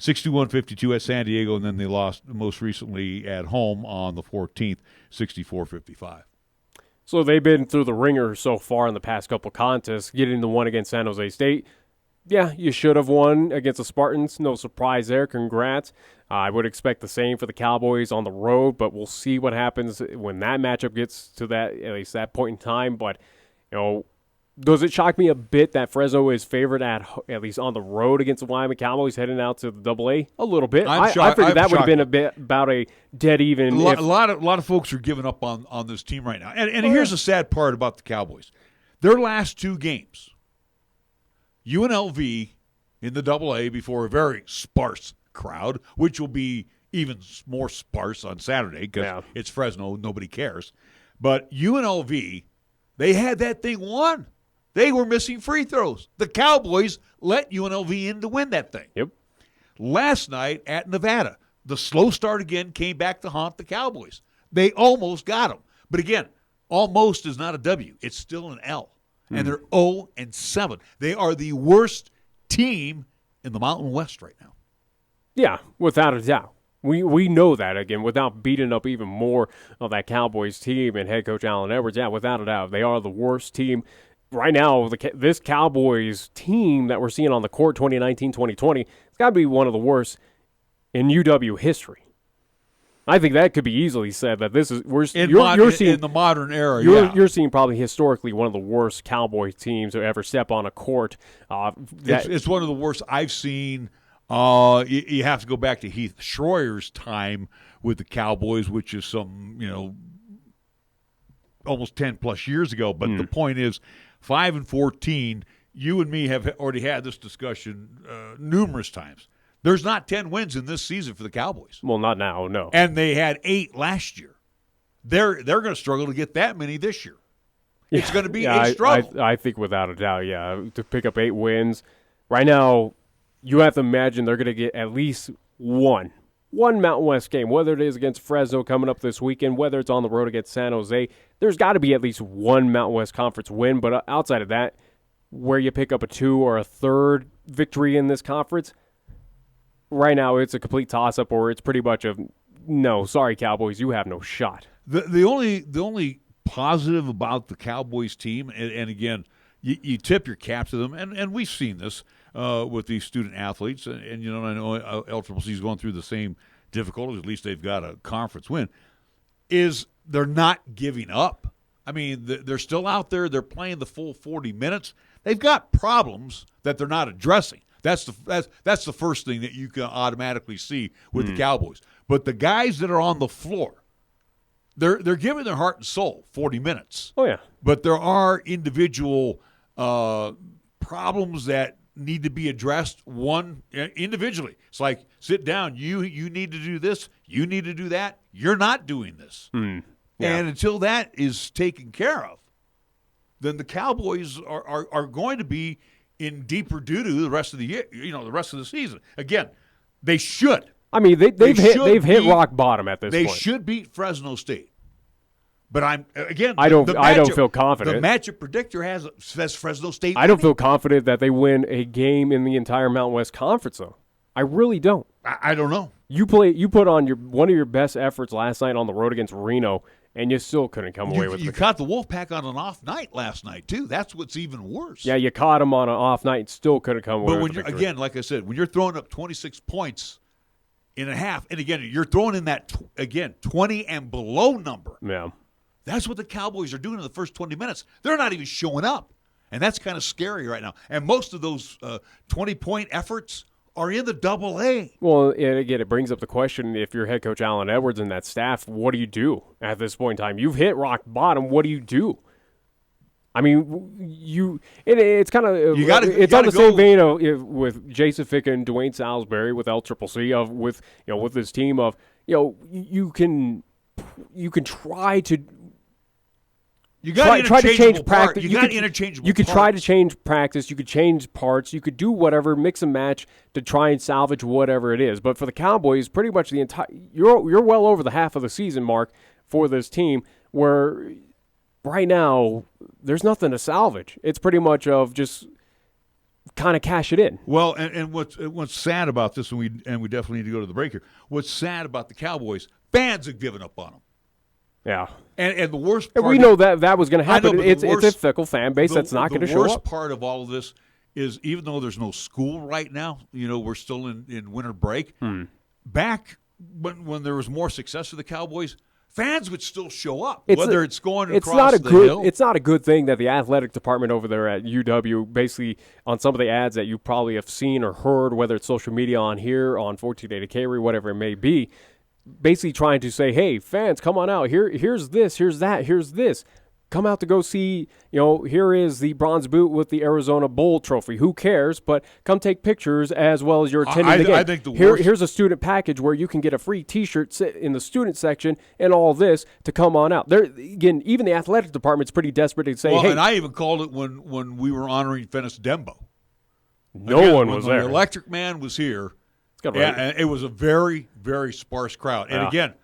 61-52 at San Diego, and then they lost most recently at home on the 14th, 64-55. So they've been through the ringer so far in the past couple contests, getting the one against San Jose State. Yeah, you should have won against the Spartans. No surprise there. Congrats. I would expect the same for the Cowboys on the road, but we'll see what happens when that matchup gets to that, at least that point in time. But, does it shock me a bit that Fresno is favored at least on the road against the Wyoming Cowboys heading out to the AA? A little bit. I figured that would have been a bit about a dead even. A lot of folks are giving up on this team right now. And here's the sad part about the Cowboys. Their last two games, UNLV in the AA before a very sparse crowd, which will be even more sparse on Saturday because it's Fresno, nobody cares. But UNLV, they had that thing won. They were missing free throws. The Cowboys let UNLV in to win that thing. Yep. Last night at Nevada, the slow start again came back to haunt the Cowboys. They almost got them. But again, almost is not a W. It's still an L. And they're 0-7. They are the worst team in the Mountain West right now. Yeah, without a doubt. We know that, again, without beating up even more of that Cowboys team and head coach Allen Edwards. Yeah, without a doubt. They are the worst team. Right now, this Cowboys team that we're seeing on the court 2019-2020, it's got to be one of the worst in UW history. I think that could be easily said that this is you're seeing in the modern era. You're seeing probably historically one of the worst Cowboys teams to ever step on a court. It's one of the worst I've seen. You have to go back to Heath Schroyer's time with the Cowboys, which is almost 10 plus years ago. But the point is, 5-14. You and me have already had this discussion numerous times. There's not 10 wins in this season for the Cowboys. Well, not now, no. And they had 8 last year. They're going to struggle to get that many this year. Yeah. It's going to be a struggle. I think without a doubt, to pick up 8 wins. Right now, you have to imagine they're going to get at least one Mountain West game, whether it is against Fresno coming up this weekend, whether it's on the road against San Jose. There's got to be at least one Mountain West Conference win. But outside of that, where you pick up a 2 or a third victory in this conference, right now it's a complete toss-up, or it's pretty much no, sorry, Cowboys, you have no shot. The only positive about the Cowboys team, and again, you tip your cap to them, and we've seen this. with these student athletes, and you know, I know LCCC is going through the same difficulties. At least they've got a conference win. Is they're not giving up. I mean, they're still out there. They're playing the full 40 minutes. They've got problems that they're not addressing. That's the first thing that you can automatically see with the Cowboys. But the guys that are on the floor, they're giving their heart and soul 40 minutes. Oh, yeah. But there are individual problems that need to be addressed individually. It's like, sit down. You need to do this. You need to do that. You're not doing this. Yeah. And until that is taken care of, then the Cowboys are going to be in deeper doo-doo the rest of the year, the rest of the season. Again, they should. I mean, they've hit rock bottom at this point. They should beat Fresno State. But I don't feel confident. The matchup predictor says Fresno State. I don't feel confident that they win a game in the entire Mountain West Conference, though. I really don't. I don't know. You put on one of your best efforts last night on the road against Reno, and you still couldn't come away with it. You caught the Wolfpack on an off night last night, too. That's what's even worse. Yeah, you caught them on an off night and still couldn't come away with it. But again, like I said, when you're throwing up 26 points in a half, and again, you're throwing in that, 20 and below number. Yeah. That's what the Cowboys are doing in the first 20 minutes. They're not even showing up, and that's kind of scary right now. And most of those 20-point efforts are in the AA. Well, and again, it brings up the question, if you're head coach Alan Edwards and that staff, what do you do at this point in time? You've hit rock bottom. What do you do? I mean, it's kind of it's on the same vein of with Jason Fick and DeWayne Saulsberry with LCCC with this team of you can try to. You got try to change practice. You got interchangeable. You could try to change practice. You could change parts. You could do whatever, mix and match to try and salvage whatever it is. But for the Cowboys, pretty much the entire you're well over the half of the season mark for this team, where right now there's nothing to salvage. It's pretty much of just kind of cash it in. Well, and what's sad about this, and we definitely need to go to the break here. What's sad about the Cowboys? Fans have given up on them. Yeah. And the worst part... We know that was going to happen. It's a fickle fan base that's not going to show up. The worst part of all of this is, even though there's no school right now, we're still in winter break, back when there was more success for the Cowboys, fans would still show up, whether it's going across the hill. It's not a good thing that the athletic department over there at UW, basically on some of the ads that you probably have seen or heard, whether it's social media on here, on 1480 KRAE, whatever it may be, basically trying to say, hey, fans, come on out. Here's this, here's that, here's this. Come out to go see, here is the bronze boot with the Arizona Bowl trophy. Who cares? But come take pictures as well as you're attending the game. I think Here's a student package where you can get a free T-shirt in the student section and all this to come on out. There again, even the athletic department's pretty desperate to say, hey. And I even called it when we were honoring Fennis Dembo. No one was there. The Electric Man was here. Yeah, and it was a very, very sparse crowd. And again,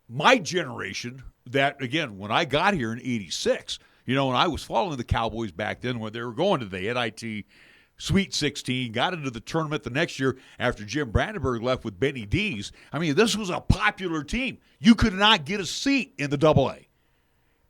my generation, when I got here in '86, and I was following the Cowboys back then when they were going to the NIT Sweet 16, got into the tournament the next year after Jim Brandenburg left with Benny Dees. I mean, this was a popular team. You could not get a seat in the AA.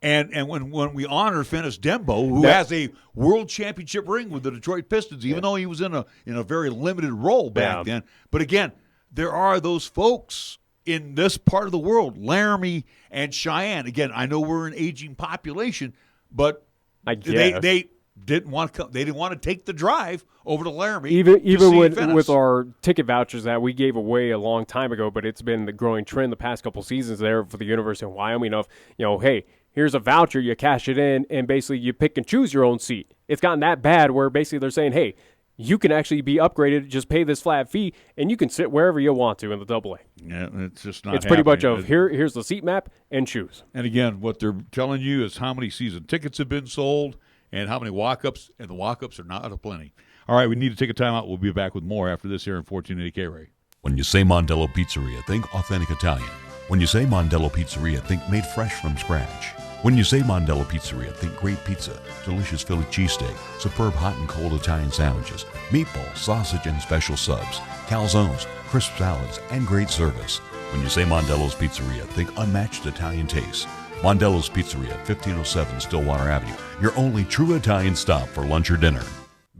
And when we honored Fennis Dembo, who has a world championship ring with the Detroit Pistons, even though he was in a very limited role back then. But again, there are those folks in this part of the world, Laramie and Cheyenne. Again, I know we're an aging population, but they didn't want to come. They didn't want to take the drive over to Laramie. Even with our ticket vouchers that we gave away a long time ago, but it's been the growing trend the past couple seasons there for the University of Wyoming of hey. Here's a voucher, you cash it in, and basically you pick and choose your own seat. It's gotten that bad where basically they're saying, hey, you can actually be upgraded, just pay this flat fee, and you can sit wherever you want to in the AA. Yeah, it's just not It's pretty much of here's the seat map and choose. And again, what they're telling you is how many season tickets have been sold and how many walk-ups, and the walk-ups are not aplenty. All right, we need to take a timeout. We'll be back with more after this here in 1480 KRAE. When you say Mondello Pizzeria, think authentic Italian. When you say Mondello Pizzeria, think made fresh from scratch. When you say Mondello Pizzeria, think great pizza, delicious Philly cheesesteak, superb hot and cold Italian sandwiches, meatballs, sausage, and special subs, calzones, crisp salads, and great service. When you say Mondello's Pizzeria, think unmatched Italian taste. Mondello's Pizzeria, 1507 Stillwater Avenue, your only true Italian stop for lunch or dinner.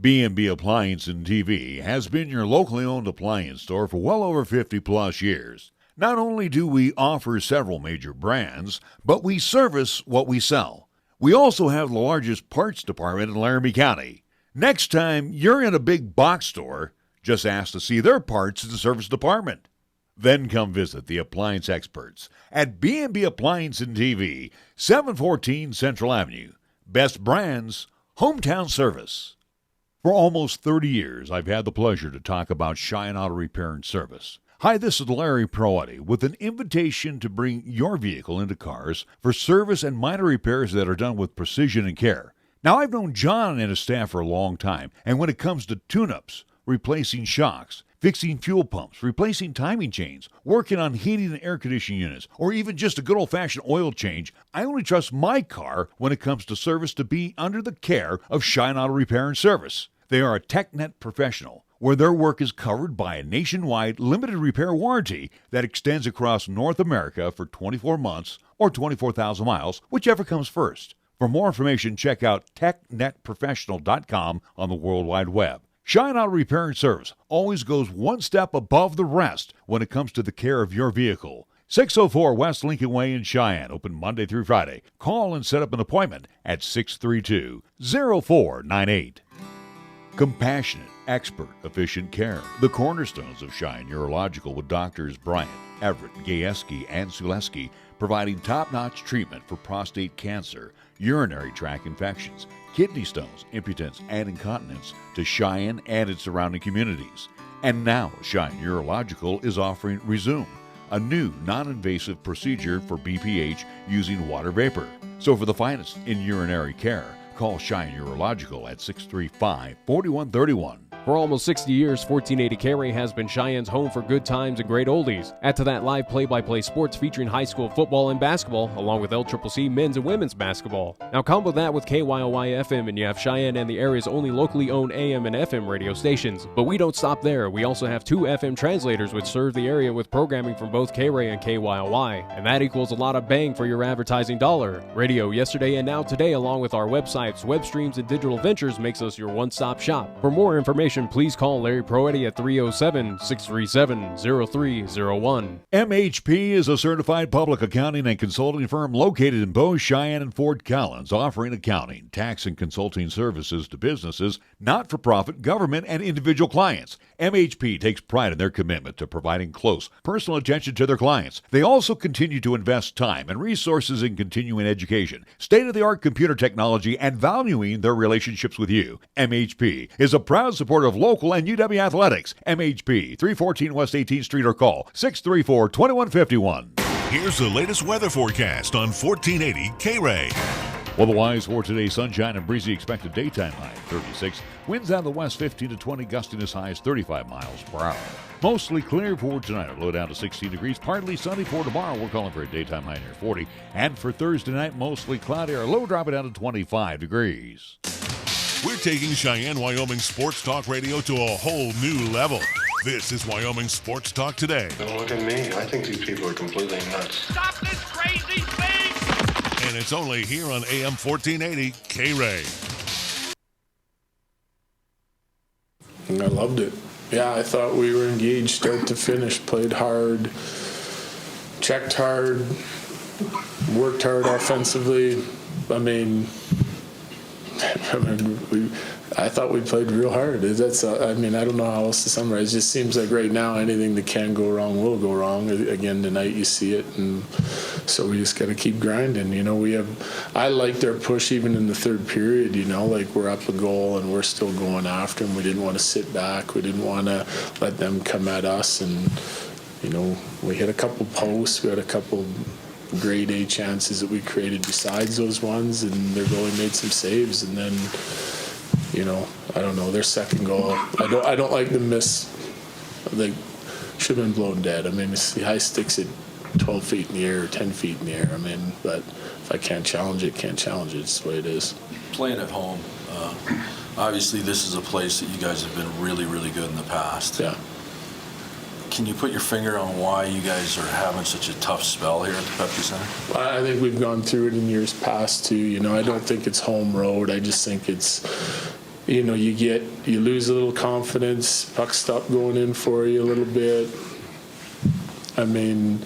B&B Appliance and TV has been your locally owned appliance store for well over 50-plus years. Not only do we offer several major brands, but we service what we sell. We also have the largest parts department in Laramie County. Next time you're in a big box store, just ask to see their parts and service department. Then come visit the appliance experts at B&B Appliance and TV, 714 Central Avenue. Best brands, hometown service. For almost 30 years, I've had the pleasure to talk about Cheyenne Auto Repair and Service. Hi, this is Larry Proetti with an invitation to bring your vehicle into cars for service and minor repairs that are done with precision and care. Now, I've known John and his staff for a long time, and when it comes to tune-ups, replacing shocks, fixing fuel pumps, replacing timing chains, working on heating and air conditioning units, or even just a good old-fashioned oil change, I only trust my car when it comes to service to be under the care of Cheyenne Auto Repair and Service. They are a TechNet professional, where their work is covered by a nationwide limited repair warranty that extends across North America for 24 months or 24,000 miles, whichever comes first. For more information, check out technetprofessional.com on the World Wide Web. Cheyenne Auto Repair and Service always goes one step above the rest when it comes to the care of your vehicle. 604 West Lincoln Way in Cheyenne, open Monday through Friday. Call and set up an appointment at 632-0498. Compassionate, expert, efficient care. The cornerstones of Cheyenne Urological with Doctors Bryant, Everett, Gajewski, and Suleski, providing top-notch treatment for prostate cancer, urinary tract infections, kidney stones, impotence, and incontinence to Cheyenne and its surrounding communities. And now, Cheyenne Urological is offering Resume, a new non-invasive procedure for BPH using water vapor. So for the finest in urinary care, call Cheyenne Urological at 635-4131. For almost 60 years, 1480 KRAE has been Cheyenne's home for good times and great oldies. Add to that live play-by-play sports featuring high school football and basketball, along with LCCC men's and women's basketball. Now combo that with KYOY-FM and you have Cheyenne and the area's only locally owned AM and FM radio stations. But we don't stop there. We also have 2 FM translators which serve the area with programming from both KRAE and KYOY. And that equals a lot of bang for your advertising dollar. Radio yesterday and now today, along with our websites, web streams, and digital ventures makes us your one-stop shop. For more information, please call Larry Proetti at 307-637-0301. MHP is a certified public accounting and consulting firm located in Bow, Cheyenne, and Fort Collins, offering accounting, tax, and consulting services to businesses, not-for-profit, government, and individual clients. MHP takes pride in their commitment to providing close, personal attention to their clients. They also continue to invest time and resources in continuing education, state-of-the-art computer technology, and valuing their relationships with you. MHP is a proud supporter of local and UW athletics. MHP, 314 West 18th Street, or call 634-2151. Here's the latest weather forecast on 1480 KRAE. Otherwise, for today, sunshine and breezy, expected daytime high 36. Winds out of the west 15 to 20, gusting as high as 35 miles per hour. Mostly clear for tonight, a low down to 16 degrees. Partly sunny for tomorrow. We're calling for a daytime high near 40. And for Thursday night, mostly cloudy, a low dropping down to 25 degrees. We're taking Cheyenne, Wyoming Sports Talk Radio to a whole new level. This is Wyoming Sports Talk Today. Don't look at me. I think these people are completely nuts. Stop this crazy thing! And it's only here on AM 1480 KRAE. I loved it. Yeah, I thought we were engaged start to finish, played hard, checked hard, worked hard offensively. I thought we played real hard. I don't know how else to summarize. It just seems like right now anything that can go wrong will go wrong. Again, tonight you see it, and so we just got to keep grinding. I liked our push even in the third period. Like we're up a goal and we're still going after them. We didn't want to sit back. We didn't want to let them come at us. And we hit a couple posts. We had a couple grade A chances that we created besides those ones, and their goalie made some saves. And then, I don't know, their second goal, I don't like the miss. They should have been blown dead. The high sticks at 12 feet in the air or 10 feet in the air. But if I can't challenge it, can't challenge it. It's the way it is. Playing at home, obviously this is a place that you guys have been really, really good in the past. Yeah. Can you put your finger on why you guys are having such a tough spell here at the Pepsi Center? I think we've gone through it in years past too. I don't think it's home road. I just think it's you lose a little confidence, pucks stop going in for you a little bit. I mean,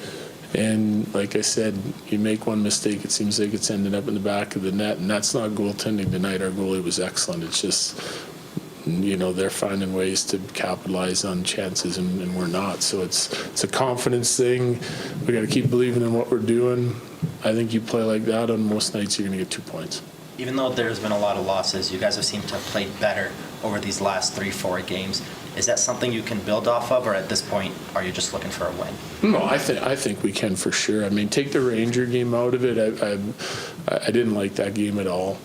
and like I said, you make one mistake, it seems like it's ended up in the back of the net, and that's not goaltending tonight. Our goalie was excellent. It's just, they're finding ways to capitalize on chances, and we're not. So it's a confidence thing. We got to keep believing in what we're doing. I think you play like that on most nights, you're going to get 2 points. Even though there's been a lot of losses, you guys have seemed to have played better over these last 3-4 games. Is that something you can build off of, or at this point, are you just looking for a win? No, I think we can for sure. I mean, take the Ranger game out of it. I didn't like that game at all.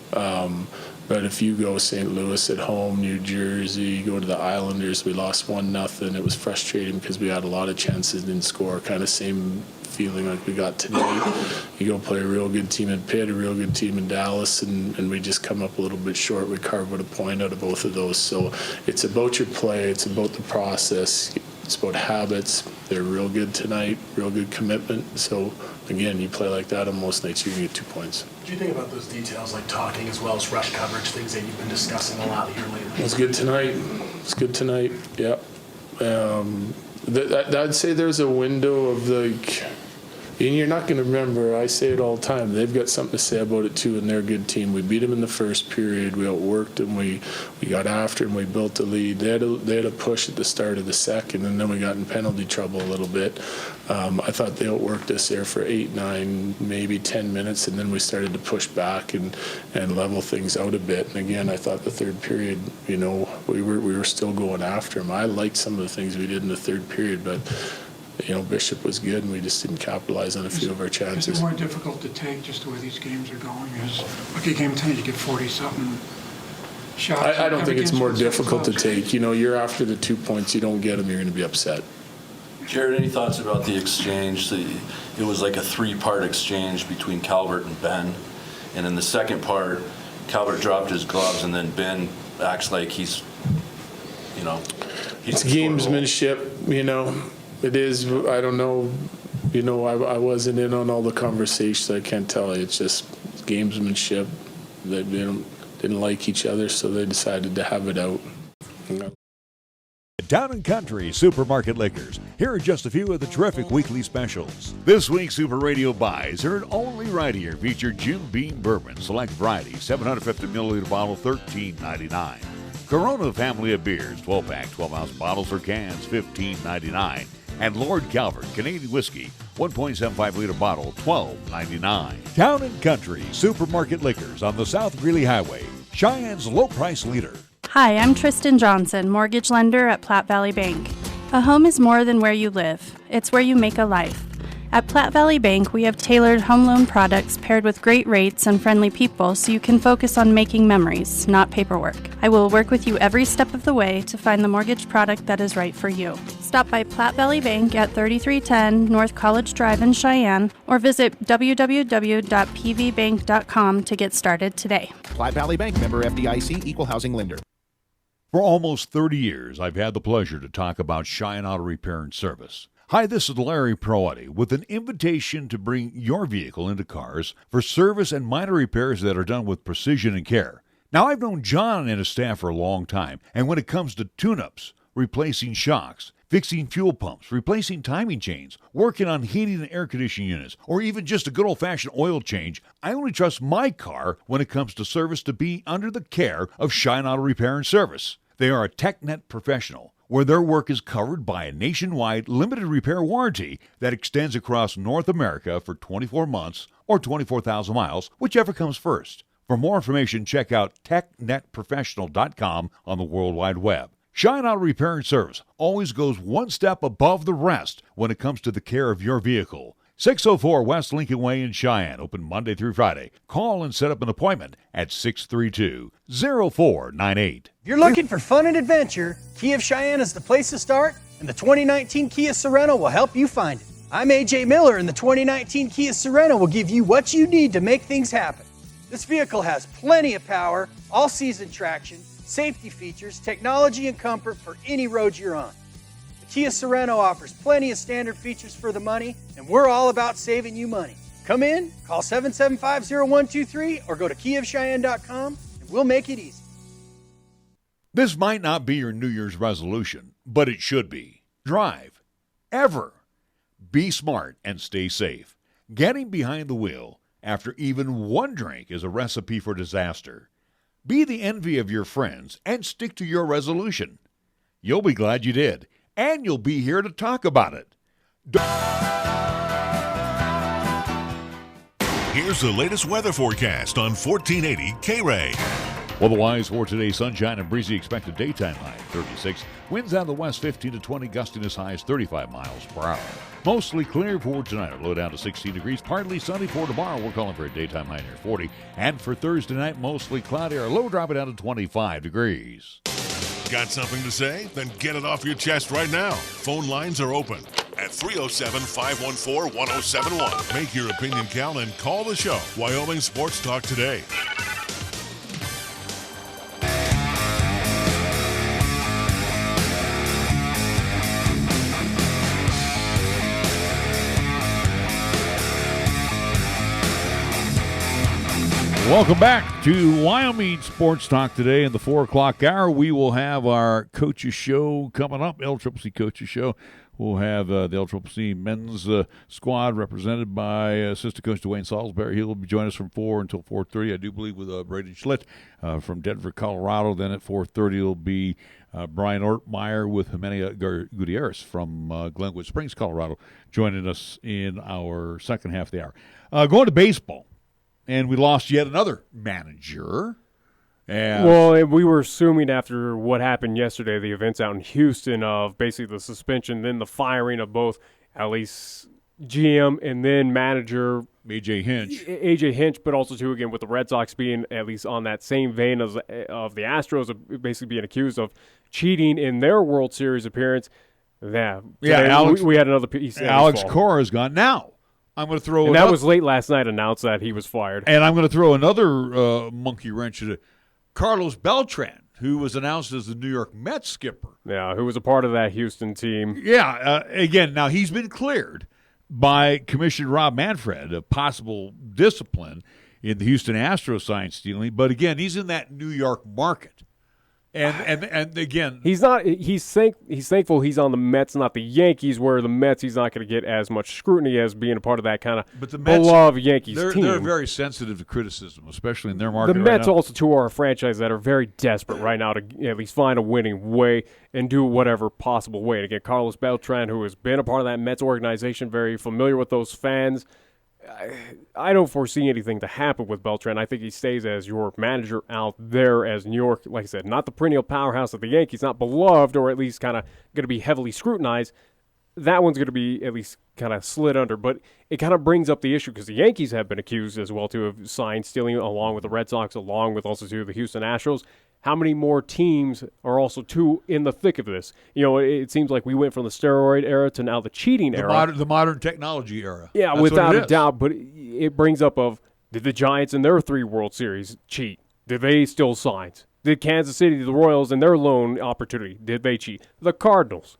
But if you go St. Louis at home, New Jersey, you go to the Islanders, we lost 1-0. It was frustrating because we had a lot of chances, didn't score. Kind of same feeling like we got tonight. You go play a real good team in Pitt, a real good team in Dallas, and we just come up a little bit short. We carve out a point out of both of those. So it's about your play. It's about the process. It's about habits. They're real good tonight, real good commitment. So, again, you play like that on most nights, you're going to get 2 points. What do you think about those details, like talking as well as rush coverage, things that you've been discussing a lot here lately? It's good tonight. Yeah. I'd say there's a window of and you're not going to remember, I say it all the time, they've got something to say about it too, and they're a good team. We beat them in the first period, we outworked them, we got after them, we built the lead. They had a push at the start of the second, and then we got in penalty trouble a little bit. I thought they outworked us there for 8, 9, maybe 10 minutes, and then we started to push back and level things out a bit. And again, I thought the third period, we were still going after them. I liked some of the things we did in the third period, but Bishop was good, and we just didn't capitalize on a few of our chances. Is it more difficult to take just the way these games are going? Look at game 10, you get 40-something shots. I don't think it's more difficult to take. You're after the 2 points, you don't get them, you're going to be upset. Jared, any thoughts about the exchange? It was like a 3-part exchange between Calvert and Ben. And in the second part, Calvert dropped his gloves, and then Ben acts like he's It's gamesmanship, It is. I don't know. I wasn't in on all the conversations. I can't tell you. It's just gamesmanship. They didn't like each other, so they decided to have it out. Town & Country Supermarket Liquors. Here are just a few of the terrific weekly specials. This week's Super Radio buys, heard only right here, feature Jim Beam Bourbon, select variety, 750 milliliter bottle, $13.99. Corona family of beers, 12-pack, 12-ounce bottles or cans, $15.99. And Lord Calvert Canadian whiskey, 1.75 liter bottle, $12.99. Town & Country Supermarket Liquors on the South Greeley Highway, Cheyenne's low price leader. Hi, I'm Tristan Johnson, mortgage lender at Platte Valley Bank. A home is more than where you live. It's where you make a life. At Platte Valley Bank, we have tailored home loan products paired with great rates and friendly people so you can focus on making memories, not paperwork. I will work with you every step of the way to find the mortgage product that is right for you. Stop by Platte Valley Bank at 3310 North College Drive in Cheyenne or visit www.pvbank.com to get started today. Platte Valley Bank, member FDIC, equal housing lender. For almost 30 years, I've had the pleasure to talk about Cheyenne Auto Repair and Service. Hi, this is Larry Proetti with an invitation to bring your vehicle into Cars for service and minor repairs that are done with precision and care. Now, I've known John and his staff for a long time, and when it comes to tune-ups, replacing shocks, fixing fuel pumps, replacing timing chains, working on heating and air conditioning units, or even just a good old-fashioned oil change, I only trust my car when it comes to service to be under the care of Cheyenne Auto Repair and Service. They are a TechNet professional, where their work is covered by a nationwide limited repair warranty that extends across North America for 24 months or 24,000 miles, whichever comes first. For more information, check out technetprofessional.com on the World Wide Web. Cheyenne Auto Repair and Service always goes one step above the rest when it comes to the care of your vehicle. 604 West Lincoln Way in Cheyenne, open Monday through Friday. Call and set up an appointment at 632-0498. If you're looking for fun and adventure, Kia of Cheyenne is the place to start, and the 2019 Kia Sorento will help you find it. I'm AJ Miller, and the 2019 Kia Sorento will give you what you need to make things happen. This vehicle has plenty of power, all-season traction, safety features, technology, and comfort for any road you're on. The Kia Sorento offers plenty of standard features for the money, and we're all about saving you money. Come in, call 775-0123, or go to KiaofCheyenne.com, and we'll make it easy. This might not be your New Year's resolution, but it should be. Drive. Ever. Be smart and stay safe. Getting behind the wheel after even one drink is a recipe for disaster. Be the envy of your friends and stick to your resolution. You'll be glad you did, and you'll be here to talk about it. Here's the latest weather forecast on 1480 KRAE. Otherwise, for today, sunshine and breezy, expected daytime high 36. Winds out of the west 15 to 20, gustiness highs 35 miles per hour. Mostly clear for tonight, low down to 16 degrees. Partly sunny for tomorrow. We're calling for a daytime high near 40. And for Thursday night, mostly cloudy, or low dropping down to 25 degrees. Got something to say? Then get it off your chest right now. Phone lines are open at 307-514-1071. Make your opinion count and call the show. Wyoming Sports Talk today. Welcome back to Wyoming Sports Talk today. In the 4 o'clock hour, we will have our coaches show coming up, LCCC coaches show. We'll have the LCCC men's squad represented by assistant coach DeWayne Saulsberry. He'll be joining us from 4 until 4:30, I do believe, with Brayden Schlitt from Denver, Colorado. Then at 4:30 will be Brian Ortmeier with Ximena Gutierrez from Glenwood Springs, Colorado, joining us in our second half of the hour. Going to baseball. And we lost yet another manager. Well, we were assuming after what happened yesterday, the events out in Houston of basically the suspension, then the firing of both at least GM and then manager AJ Hinch, but also too again with the Red Sox being at least on that same vein of the Astros, of basically being accused of cheating in their World Series appearance. Alex, we had another piece. Alex Cora is gone now. I'm going to throw. And that was late last night. Announced that he was fired. And I'm going to throw another monkey wrench at it. Carlos Beltran, who was announced as the New York Mets skipper. Yeah, who was a part of that Houston team. Yeah. Again, now he's been cleared by Commissioner Rob Manfred of possible discipline in the Houston Astros sign stealing. But again, he's in that New York market. And again, he's not. He's thankful he's on the Mets, not the Yankees. Where the Mets, he's not going to get as much scrutiny as being a part of that kind of beloved Yankees team. They're very sensitive to criticism, especially in their market. The Mets also too are a franchise that are very desperate right now to at least find a winning way and do whatever possible way. And again, Carlos Beltran, who has been a part of that Mets organization, very familiar with those fans. I don't foresee anything to happen with Beltran. I think he stays as your manager out there as New York, like I said, not the perennial powerhouse of the Yankees, not beloved or at least kind of going to be heavily scrutinized. That one's going to be at least kind of slid under. But it kind of brings up the issue because the Yankees have been accused as well too of sign stealing along with the Red Sox, along with also too the Houston Astros. How many more teams are also too in the thick of this? You know, it seems like we went from the steroid era to now the cheating era. The modern technology era. Yeah, that's without a doubt. But it brings up of, did the Giants in their 3 World Series cheat? Did they steal signs? Did Kansas City, the Royals, in their lone opportunity, did they cheat? The Cardinals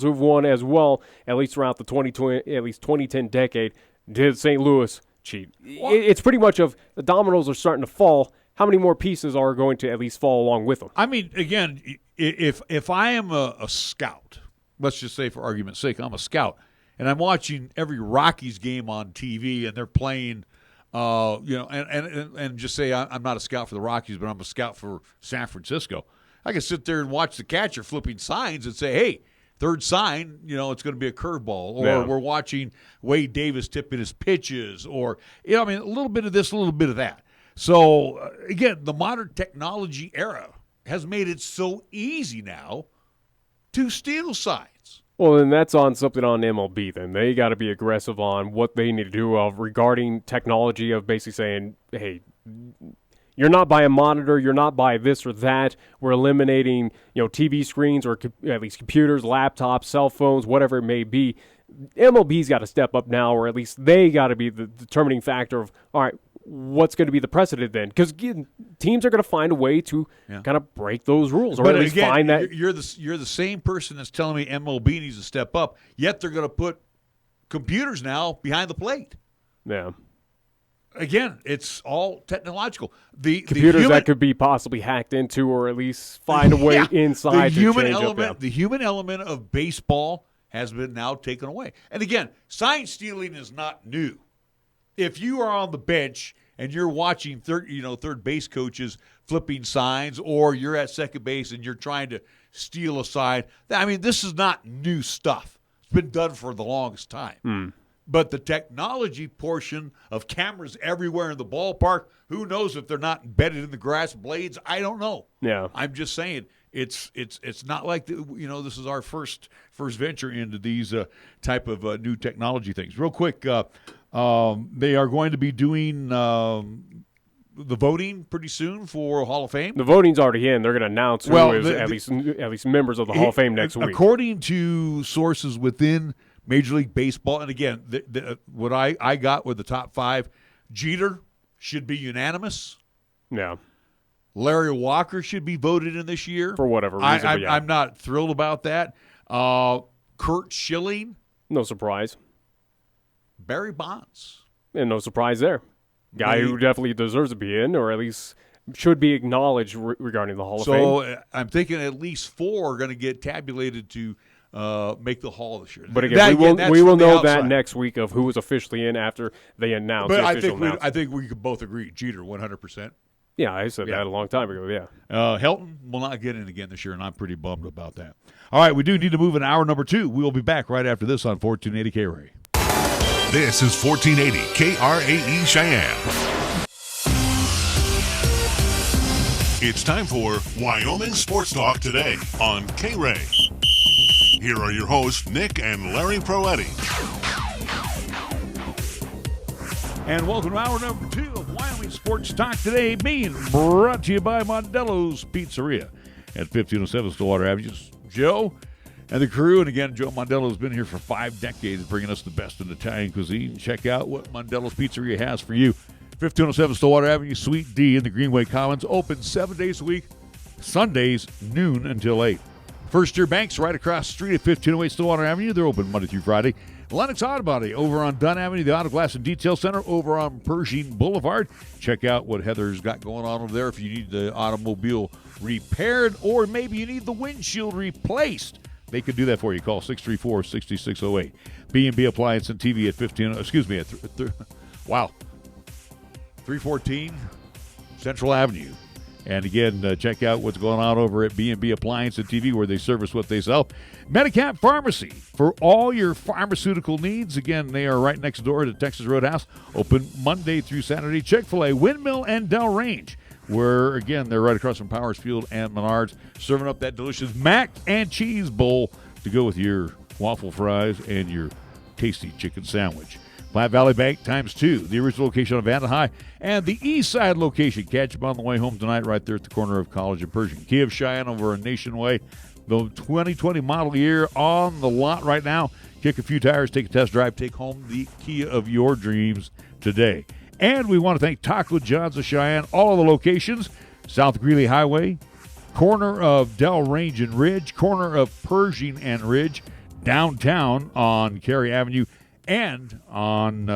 who've won as well, at least throughout the 2010 decade, did St. Louis cheat? It's pretty much of the dominoes are starting to fall. How many more pieces are going to at least fall along with them? I mean, again, if I am a scout, let's just say for argument's sake, I'm a scout, and I'm watching every Rockies game on TV, and they're playing, and just say I'm not a scout for the Rockies, but I'm a scout for San Francisco. I can sit there and watch the catcher flipping signs and say, hey, third sign, it's going to be a curveball. Or we're watching Wade Davis tipping his pitches, or, a little bit of this, a little bit of that. So, again, the modern technology era has made it so easy now to steal signs. Well, then that's on something on MLB then. They got to be aggressive on what they need to do regarding technology of basically saying, hey, you're not by a monitor, you're not by this or that. We're eliminating, TV screens or at least computers, laptops, cell phones, whatever it may be. MLB's got to step up now, or at least they got to be the determining factor of, all right, what's going to be the precedent then? Because teams are going to find a way to kind of break those rules, or but at least again, find that. You're the same person that's telling me MLB needs to step up, yet they're going to put computers now behind the plate. Yeah. again, it's all technological. The computers that could be possibly hacked into, or at least find a way inside the human to change element. up. The human element of baseball has been now taken away. And again, sign stealing is not new. If you are on the bench and you're watching third base coaches flipping signs, or you're at second base and you're trying to steal a sign, I mean, this is not new stuff. It's been done for the longest time. But the technology portion of cameras everywhere in the ballpark, who knows if they're not embedded in the grass blades? I don't know. Yeah, I'm just saying it's not like this is our first venture into these type of new technology things. Real quick, they are going to be doing the voting pretty soon for Hall of Fame. The voting's already in. They're going to announce who is at least members of the Hall of Fame next week. According to sources within Major League Baseball, and again, what I got with the top 5, Jeter should be unanimous. Yeah. Larry Walker should be voted in this year. For whatever reason. I'm not thrilled about that. Kurt Schilling. No surprise. Barry Bonds. And no surprise there. Guy who definitely deserves to be in, or at least should be acknowledged regarding the Hall of Fame. So I'm thinking at least 4 are going to get tabulated to make the Hall this year. But again, we will know that next week of who was officially in after they announce the official announcement. I think we could both agree, Jeter 100%. Yeah, I said that a long time ago, yeah. Helton will not get in again this year, and I'm pretty bummed about that. All right, we do need to move in hour number 2. We will be back right after this on 1480 KRAE. This is 1480 KRAE Cheyenne. It's time for Wyoming Sports Talk today on KRAE. Here are your hosts, Nick and Larry Proetti. And welcome to hour number 2 of Wyoming Sports Talk today, being brought to you by Mondello's Pizzeria at 1507 Stillwater Avenue. Joe and the crew, and again, Joe Mondello has been here for 5 decades, bringing us the best in Italian cuisine. Check out what Mondello's Pizzeria has for you. 1507 Stillwater Avenue, Suite D in the Greenway Commons, open 7 days a week, Sundays, noon until 8. First Year Bank's right across the street at 1508 Stillwater Avenue. They're open Monday through Friday. Lennox Auto Body over on Dunn Avenue, the Auto Glass and Detail Center over on Pershing Boulevard. Check out what Heather's got going on over there if you need the automobile repaired or maybe you need the windshield replaced. They could do that for you. Call 634-6608. B&B Appliance and TV at 314 Central Avenue. And again, check out what's going on over at B&B Appliance and TV, where they service what they sell. Medicap Pharmacy for all your pharmaceutical needs. Again, they are right next door to Texas Roadhouse. Open Monday through Saturday. Chick-fil-A, Windmill, and Del Range, where, again, they're right across from Powers Field and Menards, serving up that delicious mac and cheese bowl to go with your waffle fries and your tasty chicken sandwich. Platte Valley Bank ×2, the original location on Vanda High, and the east side location. Catch them on the way home tonight right there at the corner of College and Pershing. Kia of Cheyenne over on Nation Way. The 2020 model year on the lot right now. Kick a few tires, take a test drive, take home the Kia of your dreams today. And we want to thank Taco John's of Cheyenne, all of the locations, South Greeley Highway, corner of Del Range and Ridge, corner of Pershing and Ridge, downtown on Cary Avenue, and on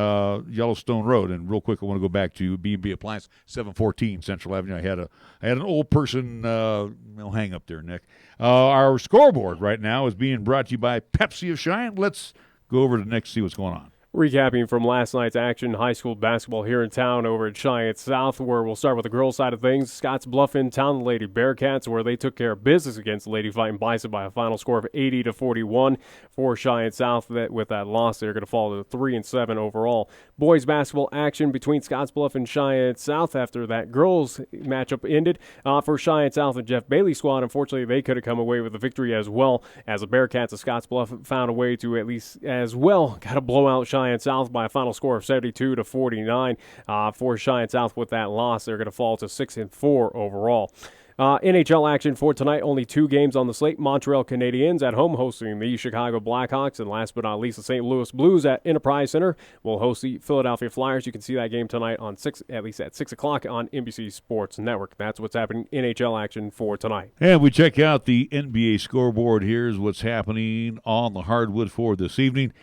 Yellowstone Road. And real quick, I want to go back to B&B Appliance, 714 Central Avenue. I had an old person hang up there, Nick. Our scoreboard right now is being brought to you by Pepsi of Cheyenne. Let's go over to Nick, see what's going on. Recapping from last night's action, high school basketball here in town over at Cheyenne South, where we'll start with the girls' side of things. Scotts Bluff in town, the Lady Bearcats, where they took care of business against the Lady Fighting Bison by a final score of 80-41 for Cheyenne South. With that loss, they're going to fall to 3-7 overall. Boys basketball action between Scotts Bluff and Cheyenne South after that girls' matchup ended. For Cheyenne South and Jeff Bailey's squad, unfortunately, they could have come away with a victory as well, as the Bearcats of Scotts Bluff found a way to at least as well got a blowout Cheyenne South by a final score of 72-49 for Cheyenne South. With that loss, they're going to fall to 6-4 overall. NHL action for tonight, only 2 games on the slate. Montreal Canadiens at home hosting the Chicago Blackhawks, and last but not least, the St. Louis Blues at Enterprise Center will host the Philadelphia Flyers. You can see that game tonight on at least at 6 o'clock on NBC Sports Network. That's what's happening in NHL action for tonight. And we check out the NBA scoreboard. Here's what's happening on the hardwood for this evening.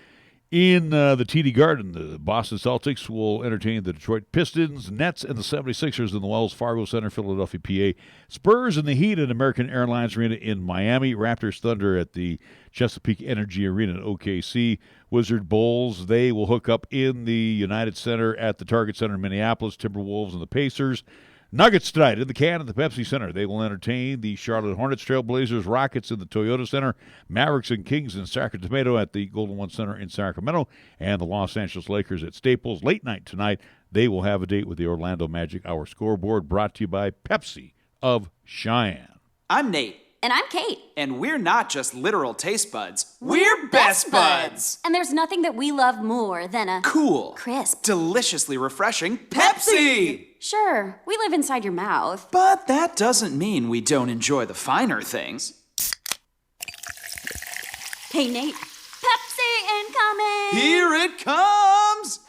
In the TD Garden, the Boston Celtics will entertain the Detroit Pistons, Nets, and the 76ers in the Wells Fargo Center, Philadelphia, PA. Spurs and the Heat at American Airlines Arena in Miami. Raptors Thunder at the Chesapeake Energy Arena in OKC. Wizard Bulls, they will hook up in the United Center at the Target Center in Minneapolis. Timberwolves and the Pacers. Nuggets tonight in the Can at the Pepsi Center. They will entertain the Charlotte Hornets, Trailblazers, Rockets in the Toyota Center, Mavericks and Kings in Sacramento at the Golden One Center in Sacramento, and the Los Angeles Lakers at Staples. Late night tonight, they will have a date with the Orlando Magic. Our scoreboard brought to you by Pepsi of Cheyenne. I'm Nate. And I'm Kate. And we're not just literal taste buds. We're best buds. And there's nothing that we love more than a cool, crisp, deliciously refreshing Pepsi! Sure, we live inside your mouth. But that doesn't mean we don't enjoy the finer things. Hey, Nate. Pepsi incoming! Here it comes!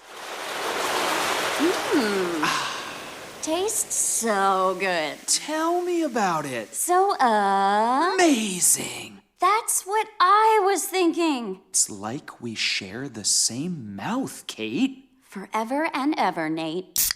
Tastes so good. Tell me about it. So, amazing. That's what I was thinking. It's like we share the same mouth, Kate. Forever and ever, Nate.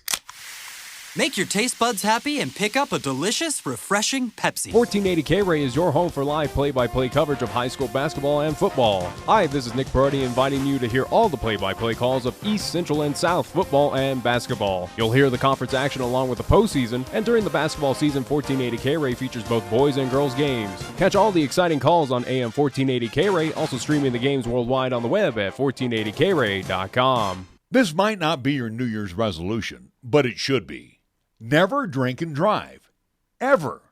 Make your taste buds happy and pick up a delicious, refreshing Pepsi. 1480 KRAE is your home for live play-by-play coverage of high school basketball and football. Hi, this is Nick Brody inviting you to hear all the play-by-play calls of East, Central, and South football and basketball. You'll hear the conference action along with the postseason, and during the basketball season, 1480 KRAE features both boys and girls games. Catch all the exciting calls on AM 1480 KRAE, also streaming the games worldwide on the web at 1480krae.com. This might not be your New Year's resolution, but it should be. Never drink and drive. Ever.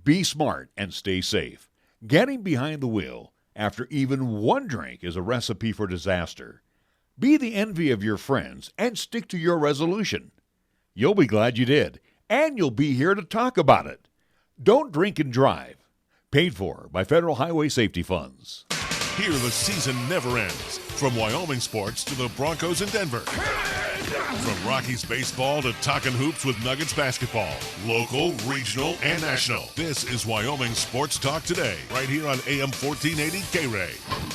Be smart and stay safe. Getting behind the wheel after even one drink is a recipe for disaster. Be the envy of your friends and stick to your resolution. You'll be glad you did, and you'll be here to talk about it. Don't drink and drive. Paid for by Federal Highway Safety Funds. Here the season never ends. From Wyoming sports to the Broncos in Denver. From Rockies baseball to talking hoops with Nuggets basketball. Local, regional, and national. This is Wyoming Sports Talk Today, right here on AM 1480 KRAE.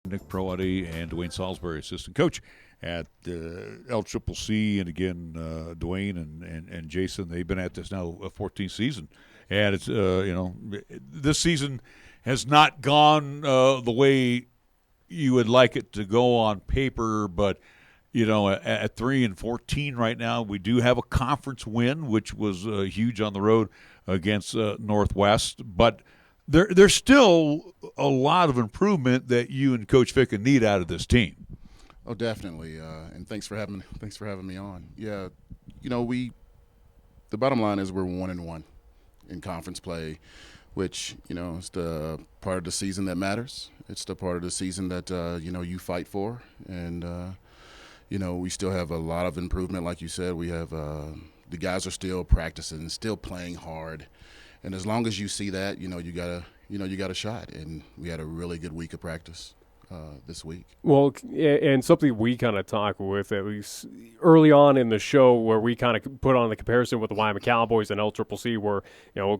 Nick Proati and DeWayne Saulsberry, assistant coach at LCCC, and again DeWayne and Jason. They've been at this now a 14th season, and it's this season has not gone the way you would like it to go on paper, but at 3-14 right now, we do have a conference win, which was huge on the road against Northwest, but There's still a lot of improvement that you and Coach Ficken need out of this team. Oh, definitely. And thanks for having me on. Yeah, the bottom line is we're 1-1 in conference play, which is the part of the season that matters. It's the part of the season that you fight for, and we still have a lot of improvement. Like you said, we have the guys are still practicing, still playing hard. And as long as you see that, you got a shot. And we had a really good week of practice this week. Well, and something we kind of talk with, at least early on in the show, where we kind of put on the comparison with the Wyoming Cowboys and LCCC, were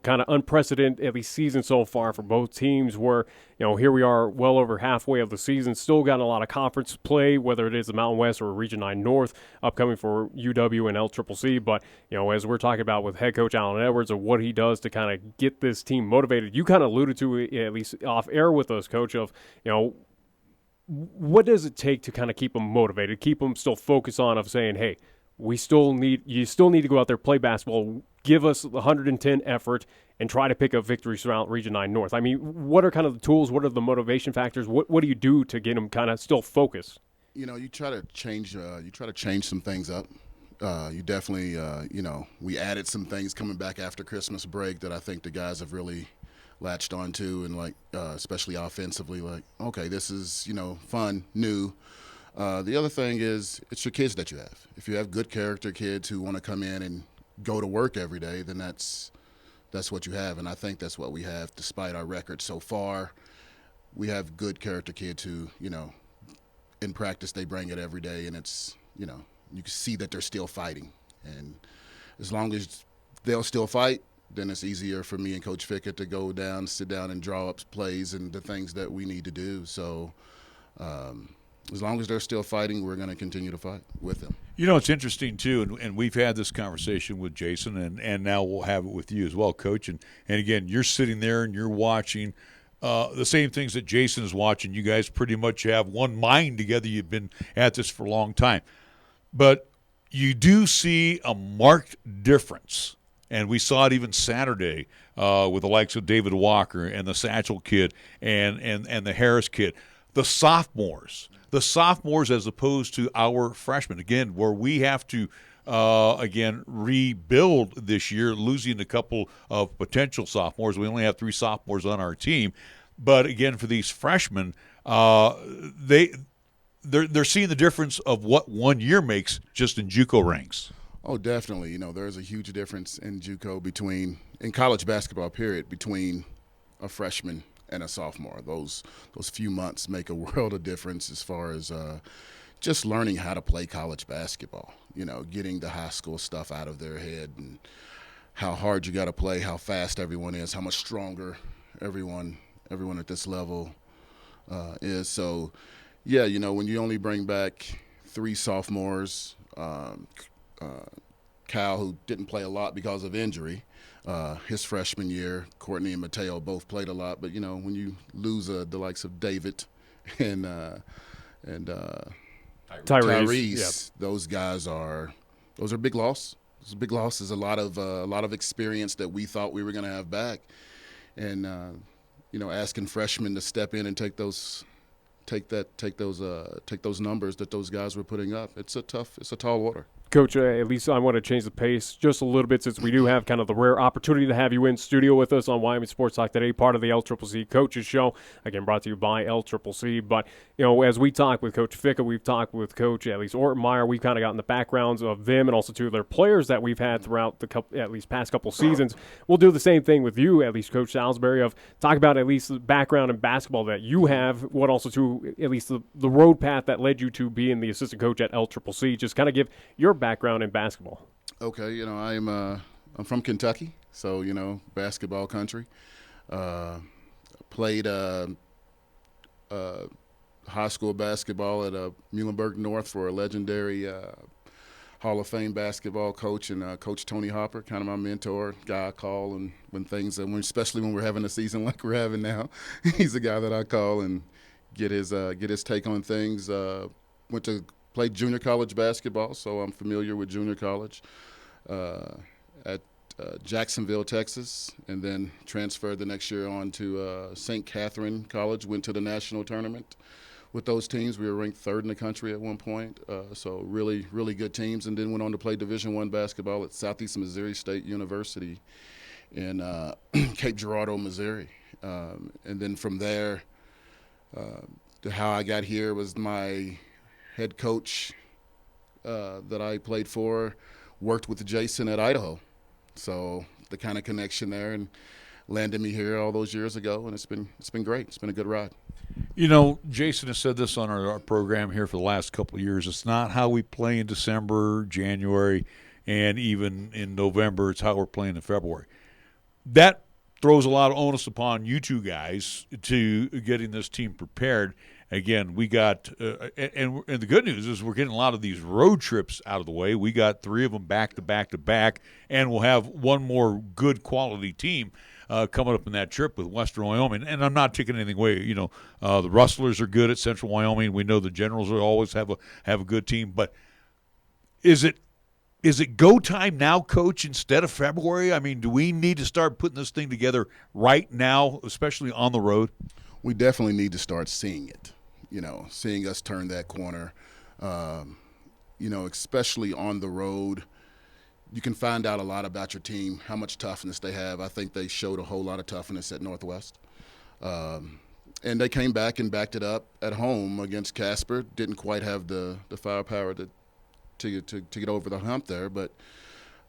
kind of unprecedented, at least season so far for both teams. Where here we are, well over halfway of the season, still got a lot of conference play, whether it is the Mountain West or Region 9 North, upcoming for UW and LCCC. But as we're talking about with head coach Alan Edwards and what he does to kind of get this team motivated, you kind of alluded to it, at least off air with us, Coach, of what does it take to kind of keep them motivated, keep them still focused on of saying, hey, you still need to go out there, play basketball, give us 110 effort, and try to pick up victories throughout Region 9 North? I mean, what are kind of the tools? What are the motivation factors? What do you do to get them kind of still focused? You try to change some things up. You definitely, we added some things coming back after Christmas break that I think the guys have really latched onto, and especially offensively, okay, this is fun, new. The other thing is it's your kids that you have. If you have good character kids who want to come in and go to work every day, then that's that's what you have. And I think that's what we have despite our record so far. We have good character kids who, in practice they bring it every day, and it's, you can see that they're still fighting. And as long as they'll still fight, then it's easier for me and Coach Fickett to go down, sit down, and draw up plays and the things that we need to do. So as long as they're still fighting, we're going to continue to fight with them. It's interesting, too, and we've had this conversation with Jason, and now we'll have it with you as well, Coach. And again, you're sitting there and you're watching the same things that Jason is watching. You guys pretty much have one mind together. You've been at this for a long time. But you do see a marked difference, and we saw it even Saturday with the likes of David Walker and the Satchel kid and the Harris kid. The sophomores as opposed to our freshmen, again, where we have to, rebuild this year, losing a couple of potential sophomores. We only have 3 sophomores on our team. But, again, for these freshmen, they're seeing the difference of what 1 year makes just in JUCO ranks. Oh, definitely. There's a huge difference in JUCO in college basketball, period, between a freshman and a sophomore. Those few months make a world of difference as far as just learning how to play college basketball, getting the high school stuff out of their head and how hard you got to play, how fast everyone is, how much stronger everyone at this level is. So, yeah, when you only bring back 3 sophomores, Cal, who didn't play a lot because of injury, his freshman year, Courtney and Mateo both played a lot. But, when you lose the likes of David and Tyrese, yep. those are big loss. Those are big losses. A lot of experience that we thought we were going to have back. And, asking freshmen to step in and take those numbers that those guys were putting up. It's a tall order. Coach, at least I want to change the pace just a little bit since we do have kind of the rare opportunity to have you in studio with us on Wyoming Sports Talk today, part of the LCCC Coaches Show, again brought to you by LCCC. But, as we talk with Coach Fickett, we've talked with Coach at least Ortmeier, we've kind of gotten the backgrounds of them and also two of their players that we've had throughout the past couple seasons. We'll do the same thing with you, at least Coach Saulsberry, of talk about at least the background in basketball that you have, what also to at least the road path that led you to being the assistant coach at LCCC. Just kind of give your background in basketball. Okay, I'm from Kentucky, so basketball country. Played high school basketball at Muhlenberg North for a legendary Hall of Fame basketball coach, and Coach Tony Hopper, kind of my mentor, guy I call, and especially when we're having a season like we're having now, he's the guy that I call and get his take on things. Played junior college basketball, so I'm familiar with junior college at Jacksonville, Texas, and then transferred the next year on to St. Catherine College, went to the national tournament with those teams. We were ranked 3rd in the country at one point, so really, really good teams, and then went on to play Division I basketball at Southeast Missouri State University in Cape Girardeau, Missouri. And then from there, how I got here was my head coach that I played for worked with Jason at Idaho. So the kind of connection there and landed me here all those years ago, and it's been great. It's been a good ride. Jason has said this on our program here for the last couple of years. It's not how we play in December, January, and even in November. It's how we're playing in February. That throws a lot of onus upon you two guys to getting this team prepared. Again, we got and the good news is we're getting a lot of these road trips out of the way. We got 3 of them back to back to back, and we'll have one more good quality team coming up in that trip with Western Wyoming. And I'm not taking anything away. The Rustlers are good at Central Wyoming. We know the Generals will always have a good team. But is it go time now, Coach, instead of February? I mean, do we need to start putting this thing together right now, especially on the road? We definitely need to start seeing it. Seeing us turn that corner, especially on the road. You can find out a lot about your team, how much toughness they have. I think they showed a whole lot of toughness at Northwest. And they came back and backed it up at home against Casper. Didn't quite have the firepower to get over the hump there, but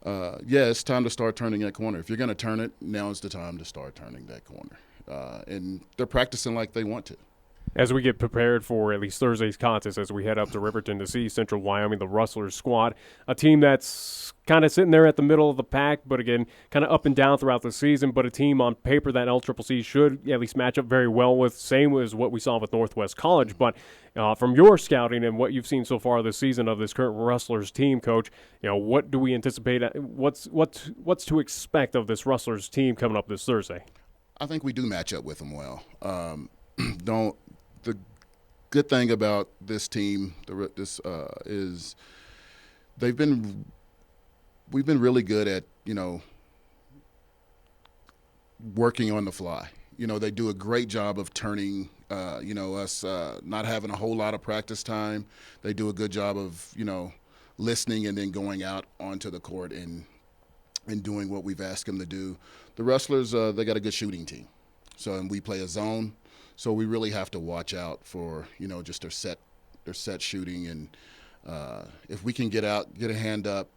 it's time to start turning that corner. If you're going to turn it, now is the time to start turning that corner. And they're practicing like they want to. As we get prepared for at least Thursday's contest, as we head up to Riverton to see Central Wyoming, the Rustlers squad, a team that's kind of sitting there at the middle of the pack, but again, kind of up and down throughout the season, but a team on paper that LCCC should at least match up very well with, same as what we saw with Northwest College. But from your scouting and what you've seen so far this season of this current Rustlers team, Coach, what do we anticipate? What's to expect of this Rustlers team coming up this Thursday? I think we do match up with them well. The good thing about this team, is we've been really good at working on the fly. They do a great job of turning. Us not having a whole lot of practice time. They do a good job of listening and then going out onto the court and doing what we've asked them to do. The Rustlers, they got a good shooting team, and we play a zone. So we really have to watch out for, just their set shooting. And if we can get out, get a hand up,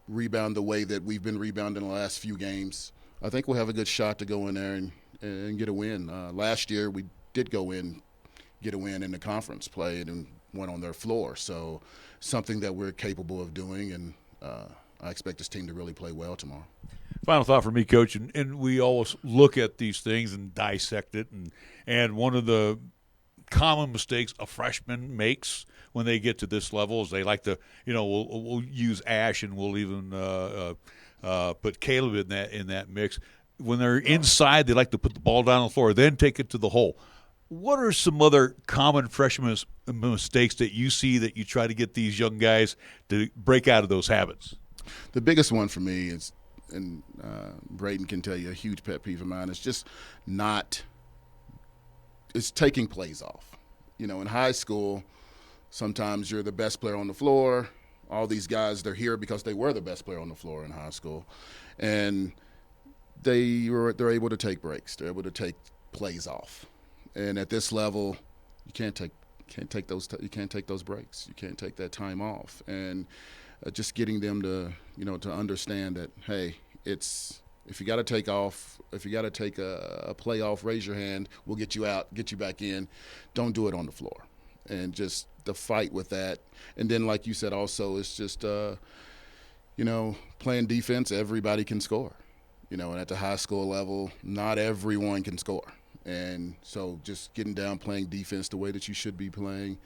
rebound the way that we've been rebounding the last few games, I think we'll have a good shot to go in there and get a win. Last year we did go in, get a win in the conference play and went on their floor. So something that we're capable of doing, and I expect this team to really play well tomorrow. Final thought for me, Coach, and we always look at these things and dissect it, and one of the common mistakes a freshman makes when they get to this level is they like to, we'll use Ash and we'll even put Caleb in that mix. When they're inside, they like to put the ball down on the floor, then take it to the hole. What are some other common freshman mistakes that you see that you try to get these young guys to break out of those habits? The biggest one for me is, and Brayden can tell you, a huge pet peeve of mine, is just it's taking plays off. In high school, sometimes you're the best player on the floor. All these guys, they're here because they were the best player on the floor in high school. And they're able to take breaks. They're able to take plays off. And at this level, you can't take those breaks. You can't take that time off. And just getting them to to understand that, hey, if you got to take off, if you got to take a play off, raise your hand. We'll get you out, get you back in. Don't do it on the floor. And just the fight with that. And then, like you said, also, it's just playing defense. Everybody can score. And at the high school level, not everyone can score. And so just getting down, playing defense the way that you should be playing,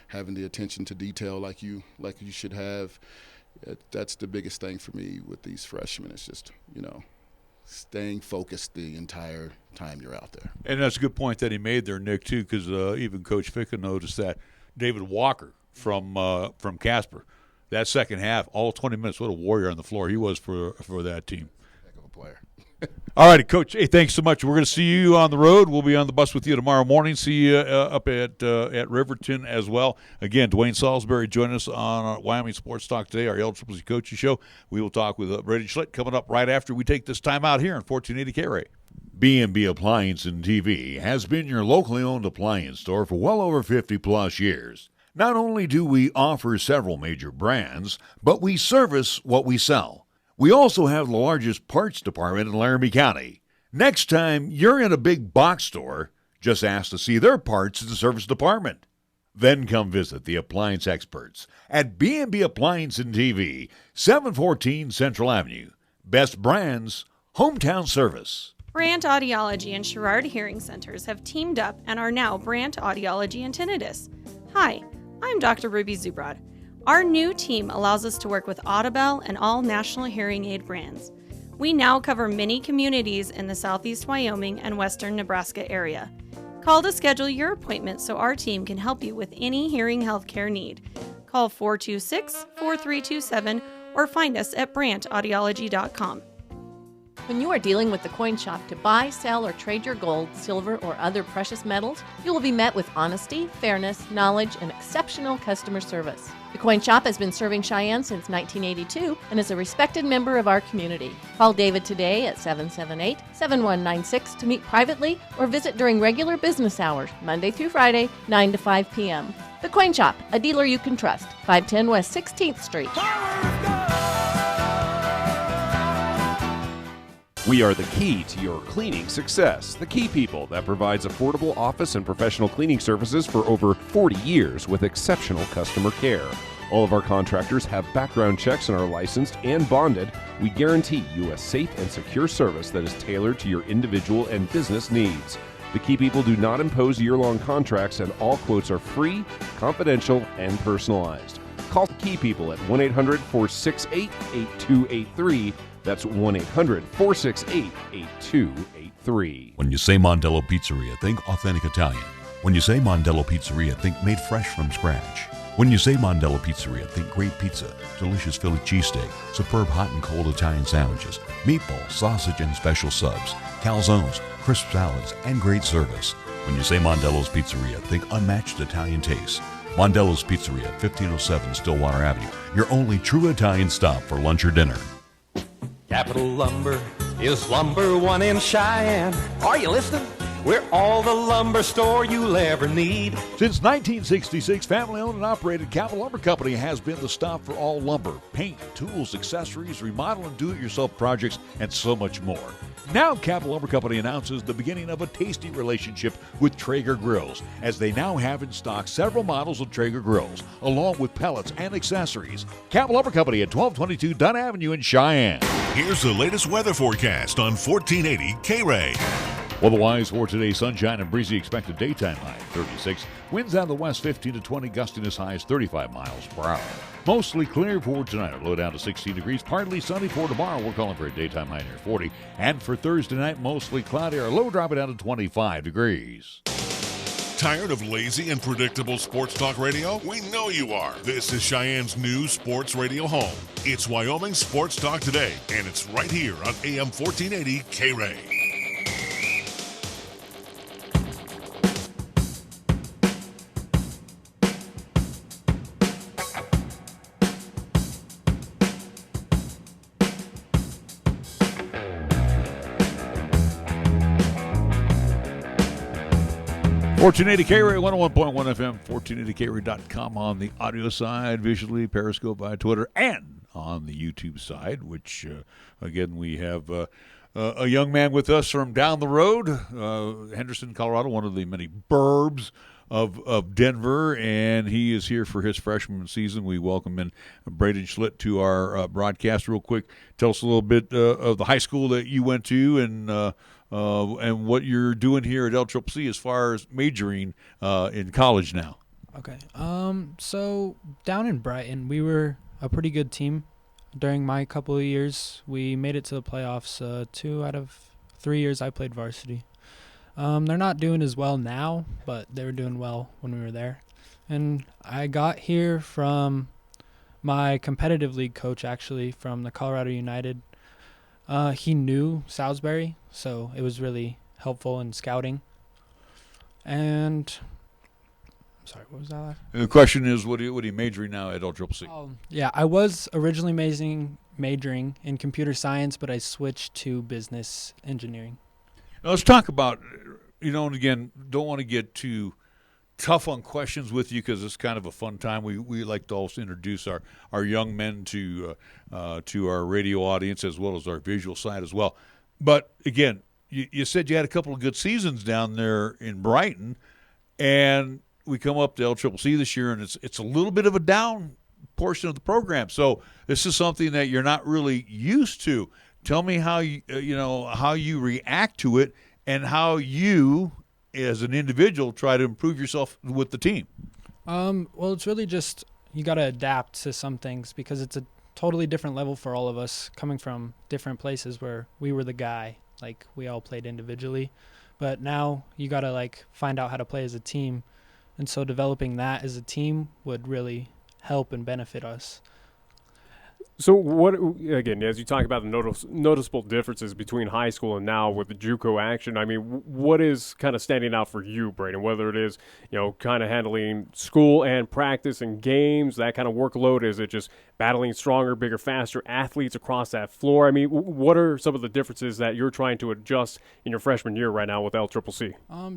having the attention to detail like you should have. That's the biggest thing for me with these freshmen. It's just, staying focused the entire time you're out there. And that's a good point that he made there, Nick, too, because even Coach Ficka noticed that David Walker from Casper, that second half, all 20 minutes, what a warrior on the floor he was for that team. Heck of a player. All righty, Coach. Hey, thanks so much. We're going to see you on the road. We'll be on the bus with you tomorrow morning. See you up at Riverton as well. Again, DeWayne Saulsberry joining us on Wyoming Sports Talk today, our LCCC Coaches Show. We will talk with Brayden Schlitt coming up right after we take this time out here on 1480 KRAE. B&B Appliance and TV has been your locally owned appliance store for well over 50-plus years. Not only do we offer several major brands, but we service what we sell. We also have the largest parts department in Laramie County. Next time you're in a big box store, just ask to see their parts in the service department. Then come visit the appliance experts at B&B Appliance and TV, 714 Central Avenue. Best brands, hometown service. Brandt Audiology and Sherrard Hearing Centers have teamed up and are now Brandt Audiology and Tinnitus. Hi, I'm Dr. Ruby Zubrod. Our new team allows us to work with Audibel and all national hearing aid brands. We now cover many communities in the southeast Wyoming and western Nebraska area. Call to schedule your appointment so our team can help you with any hearing health care need. Call 426-4327 or find us at brandtaudiology.com. When you are dealing with the Coin Shop to buy, sell, or trade your gold, silver, or other precious metals, you will be met with honesty, fairness, knowledge, and exceptional customer service. The Coin Shop has been serving Cheyenne since 1982 and is a respected member of our community. Call David today at 778-7196 to meet privately or visit during regular business hours, Monday through Friday, 9 to 5 p.m. The Coin Shop, a dealer you can trust, 510 West 16th Street. We are the key to your cleaning success. The Key People that provides affordable office and professional cleaning services for over 40 years with exceptional customer care. All of our contractors have background checks and are licensed and bonded. We guarantee you a safe and secure service that is tailored to your individual and business needs. The Key People do not impose year-long contracts, and all quotes are free, confidential, and personalized. Call the Key People at 1-800-468-8283. That's 1-800-468-8283. When you say Mondello Pizzeria, think authentic Italian. When you say Mondello Pizzeria, think made fresh from scratch. When you say Mondello Pizzeria, think great pizza, delicious Philly cheesesteak, superb hot and cold Italian sandwiches, meatballs, sausage, and special subs, calzones, crisp salads, and great service. When you say Mondello's Pizzeria, think unmatched Italian taste. Mondello's Pizzeria, 1507 Stillwater Avenue, your only true Italian stop for lunch or dinner. Capital Lumber is number one in Cheyenne. Are you listening? We're all the lumber store you'll ever need. Since 1966, family-owned and operated Capital Lumber Company has been the stop for all lumber, paint, tools, accessories, remodel and do-it-yourself projects, and so much more. Now, Capital Lumber Company announces the beginning of a tasty relationship with Traeger grills, as they now have in stock several models of Traeger grills, along with pellets and accessories. Capital Lumber Company at 1222 Dunn Avenue in Cheyenne. Here's the latest weather forecast on 1480 KRAE. Weather-wise for today, sunshine and breezy, expected daytime high 36. Winds out of the west 15 to 20, gusting as high as 35 miles per hour. Mostly clear for tonight, low down to 16 degrees. Partly sunny for tomorrow. We're calling for a daytime high near 40. And for Thursday night, mostly cloudy, our low dropping down to 25 degrees. Tired of lazy and predictable sports talk radio? We know you are. This is Cheyenne's new sports radio home. It's Wyoming Sports Talk Today, and it's right here on AM 1480 KRAE. KRAE 101.1 FM, 1480KRAE.com on the audio side, visually, Periscope, via Twitter, and on the YouTube side, which, again, we have a young man with us from down the road, Henderson, Colorado, one of the many burbs of Denver, and he is here for his freshman season. We welcome in Brayden Schlitt to our broadcast. Real quick, tell us a little bit of the high school that you went to and what you're doing here at LCCC as far as majoring in college now. Okay. So down in Brighton, we were a pretty good team during my couple of years. We made it to the playoffs 2 out of 3 years I played varsity. They're not doing as well now, but they were doing well when we were there. And I got here from my competitive league coach, actually, from the Colorado United. He knew Saulsberry, so it was really helpful in scouting. And, I'm sorry, what was that last? The question is, what are you majoring now at LCCC? Yeah, I was originally majoring in computer science, but I switched to business engineering. Now let's talk about, and again, don't want to get too tough on questions with you because it's kind of a fun time. We like to also introduce our young men to our radio audience as well as our visual side as well. But again, you said you had a couple of good seasons down there in Brighton, and we come up to LCCC this year, and it's a little bit of a down portion of the program. So this is something that you're not really used to. Tell me how how you react to it and how you, as an individual, try to improve yourself with the team. Well, it's really just you got to adapt to some things because it's a totally different level for all of us coming from different places where we were the guy. Like, we all played individually. But now you got to, find out how to play as a team. And so developing that as a team would really help and benefit us. So what, again, as you talk about the noticeable differences between high school and now with the JUCO action, I mean, what is kind of standing out for you, Brayden, whether it is, kind of handling school and practice and games, that kind of workload? Is it just battling stronger, bigger, faster athletes across that floor? I mean, what are some of the differences that you're trying to adjust in your freshman year right now with LCCC?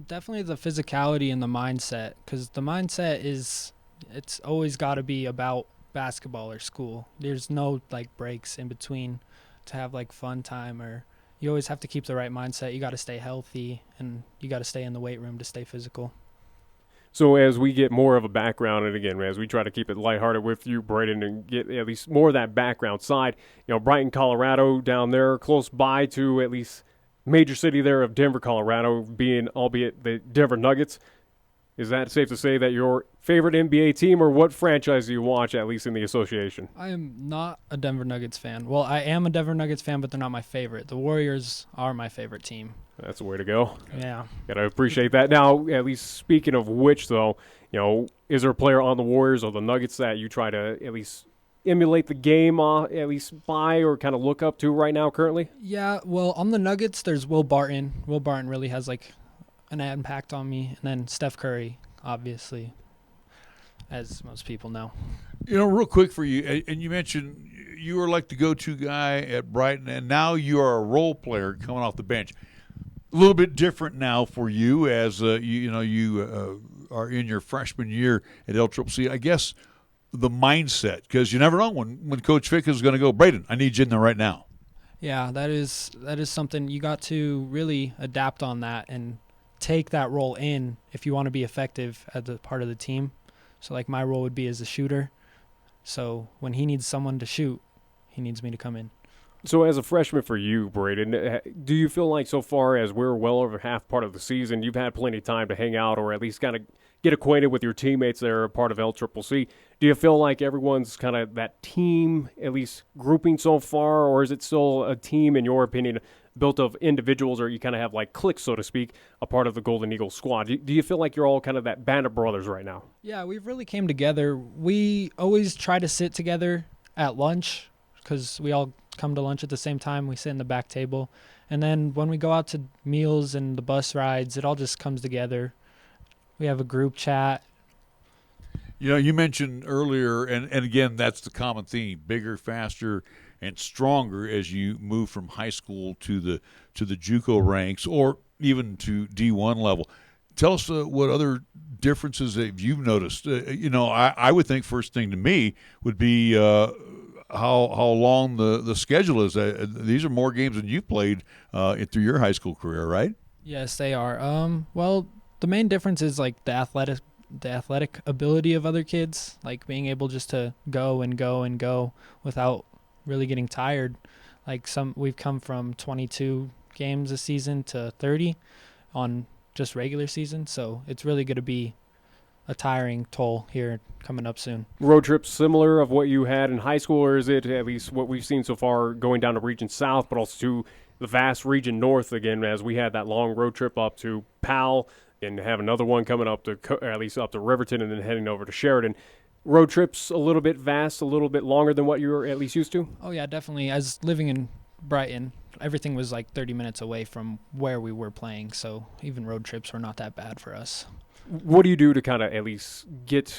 Definitely the physicality and the mindset, because the mindset it's always got to be about basketball or school. There's no breaks in between to have fun time or you always have to keep the right mindset. You got to stay healthy, and you got to stay in the weight room to stay physical. So as we get more of a background, and again, as we try to keep it lighthearted with you, Brayden, and get at least more of that background side, Brighton, Colorado down there, close by to at least major city there of Denver, Colorado, being albeit the Denver Nuggets. Is that safe to say that your favorite NBA team, or what franchise do you watch, at least in the association? I am not a Denver Nuggets fan. Well, I am a Denver Nuggets fan, but they're not my favorite. The Warriors are my favorite team. That's the way to go. Yeah. Got to appreciate that. Now, at least speaking of which, though, is there a player on the Warriors or the Nuggets that you try to at least emulate the game, at least by or kind of look up to right now currently? Yeah, well, on the Nuggets, there's Will Barton. Will Barton really has, an impact on me. And then Steph Curry, obviously, as most people know. Real quick for you, and you mentioned you were like the go-to guy at Brighton, and now you are a role player coming off the bench. A little bit different now for you as you are in your freshman year at LCCC. I guess the mindset, because you never know when Coach Fick is going to go, Brayden, I need you in there right now. Yeah, that is something you got to really adapt on that and take that role in if you want to be effective as a part of the team. So my role would be as a shooter. So when he needs someone to shoot, he needs me to come in. So as a freshman for you, Brayden, do you feel like so far as we're well over half part of the season, you've had plenty of time to hang out or at least kind of get acquainted with your teammates that are a part of LCCC? Do you feel like everyone's kind of that team, at least grouping so far, or is it still a team, in your opinion, built of individuals, or you kind of have cliques, so to speak, a part of the Golden Eagles squad? Do you feel like you're all kind of that band of brothers right now? Yeah, we've really came together. We always try to sit together at lunch because we all come to lunch at the same time. We sit in the back table. And then when we go out to meals and the bus rides, it all just comes together. We have a group chat. You mentioned earlier, and again, that's the common theme, bigger, faster, and stronger as you move from high school to the JUCO ranks or even to D1 level. Tell us what other differences that you've noticed. I would think first thing to me would be how long the schedule is. These are more games than you've played through your high school career, right? Yes, they are. Well, the main difference is the athletic ability of other kids, being able just to go and go and go without really getting tired. We've come from 22 games a season to 30 on just regular season, so it's really going to be a tiring toll here coming up soon. Road trips similar of what you had in high school, or is it at least what we've seen so far going down to Region South, but also to the vast Region North again, as we had that long road trip up to Powell and have another one coming up to at least up to Riverton and then heading over to Sheridan. Road trips a little bit vast, a little bit longer than what you were at least used to? Oh, yeah, definitely. As living in Brighton, everything was 30 minutes away from where we were playing, so even road trips were not that bad for us. What do you do to kind of at least get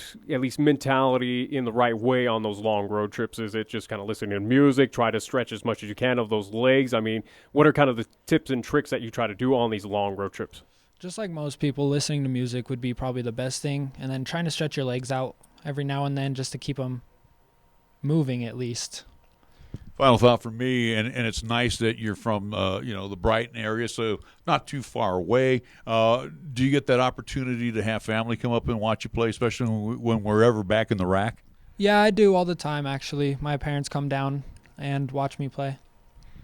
mentality in the right way on those long road trips? Is it just kind of listening to music, try to stretch as much as you can of those legs? I mean, what are kind of the tips and tricks that you try to do on these long road trips? Just like most people, listening to music would be probably the best thing, and then trying to stretch your legs out every now and then just to keep them moving at least. Final thought for me, and it's nice that you're from the Brighton area, so not too far away. Do you get that opportunity to have family come up and watch you play, especially when we're ever back in the rack? Yeah, I do all the time, actually. My parents come down and watch me play.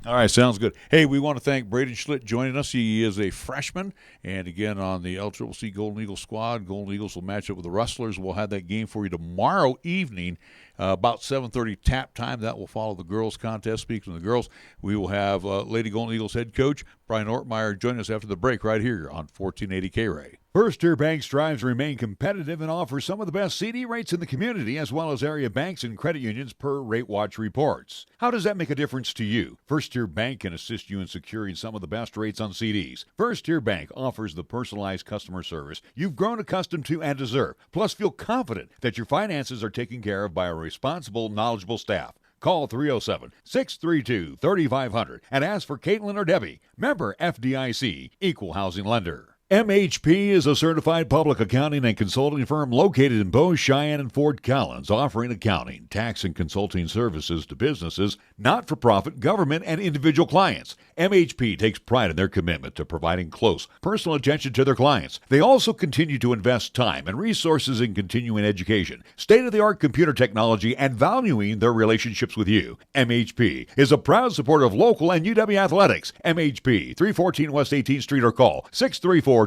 All right, sounds good. Hey, we want to thank Brayden Schlitt joining us. He is a freshman, and again on the LCCC Golden Eagles squad. Golden Eagles will match up with the Rustlers. We'll have that game for you tomorrow evening, about 7:30 tap time. That will follow the girls' contest. Speaking of the girls, we will have Lady Golden Eagles head coach Brian Ortmeier join us after the break right here on 1480 KRAE. First Tier Bank strives to remain competitive and offers some of the best CD rates in the community, as well as area banks and credit unions per Rate Watch reports. How does that make a difference to you? First Tier Bank can assist you in securing some of the best rates on CDs. First Tier Bank offers the personalized customer service you've grown accustomed to and deserve. Plus, feel confident that your finances are taken care of by a responsible, knowledgeable staff. Call 307-632-3500 and ask for Caitlin or Debbie. Member FDIC, Equal Housing Lender. MHP is a certified public accounting and consulting firm located in Bow, Cheyenne, and Fort Collins, offering accounting, tax, and consulting services to businesses, not-for-profit, government, and individual clients. MHP takes pride in their commitment to providing close, personal attention to their clients. They also continue to invest time and resources in continuing education, state-of-the-art computer technology, and valuing their relationships with you. MHP is a proud supporter of local and UW athletics. MHP, 314 West 18th Street, or call 634-2151.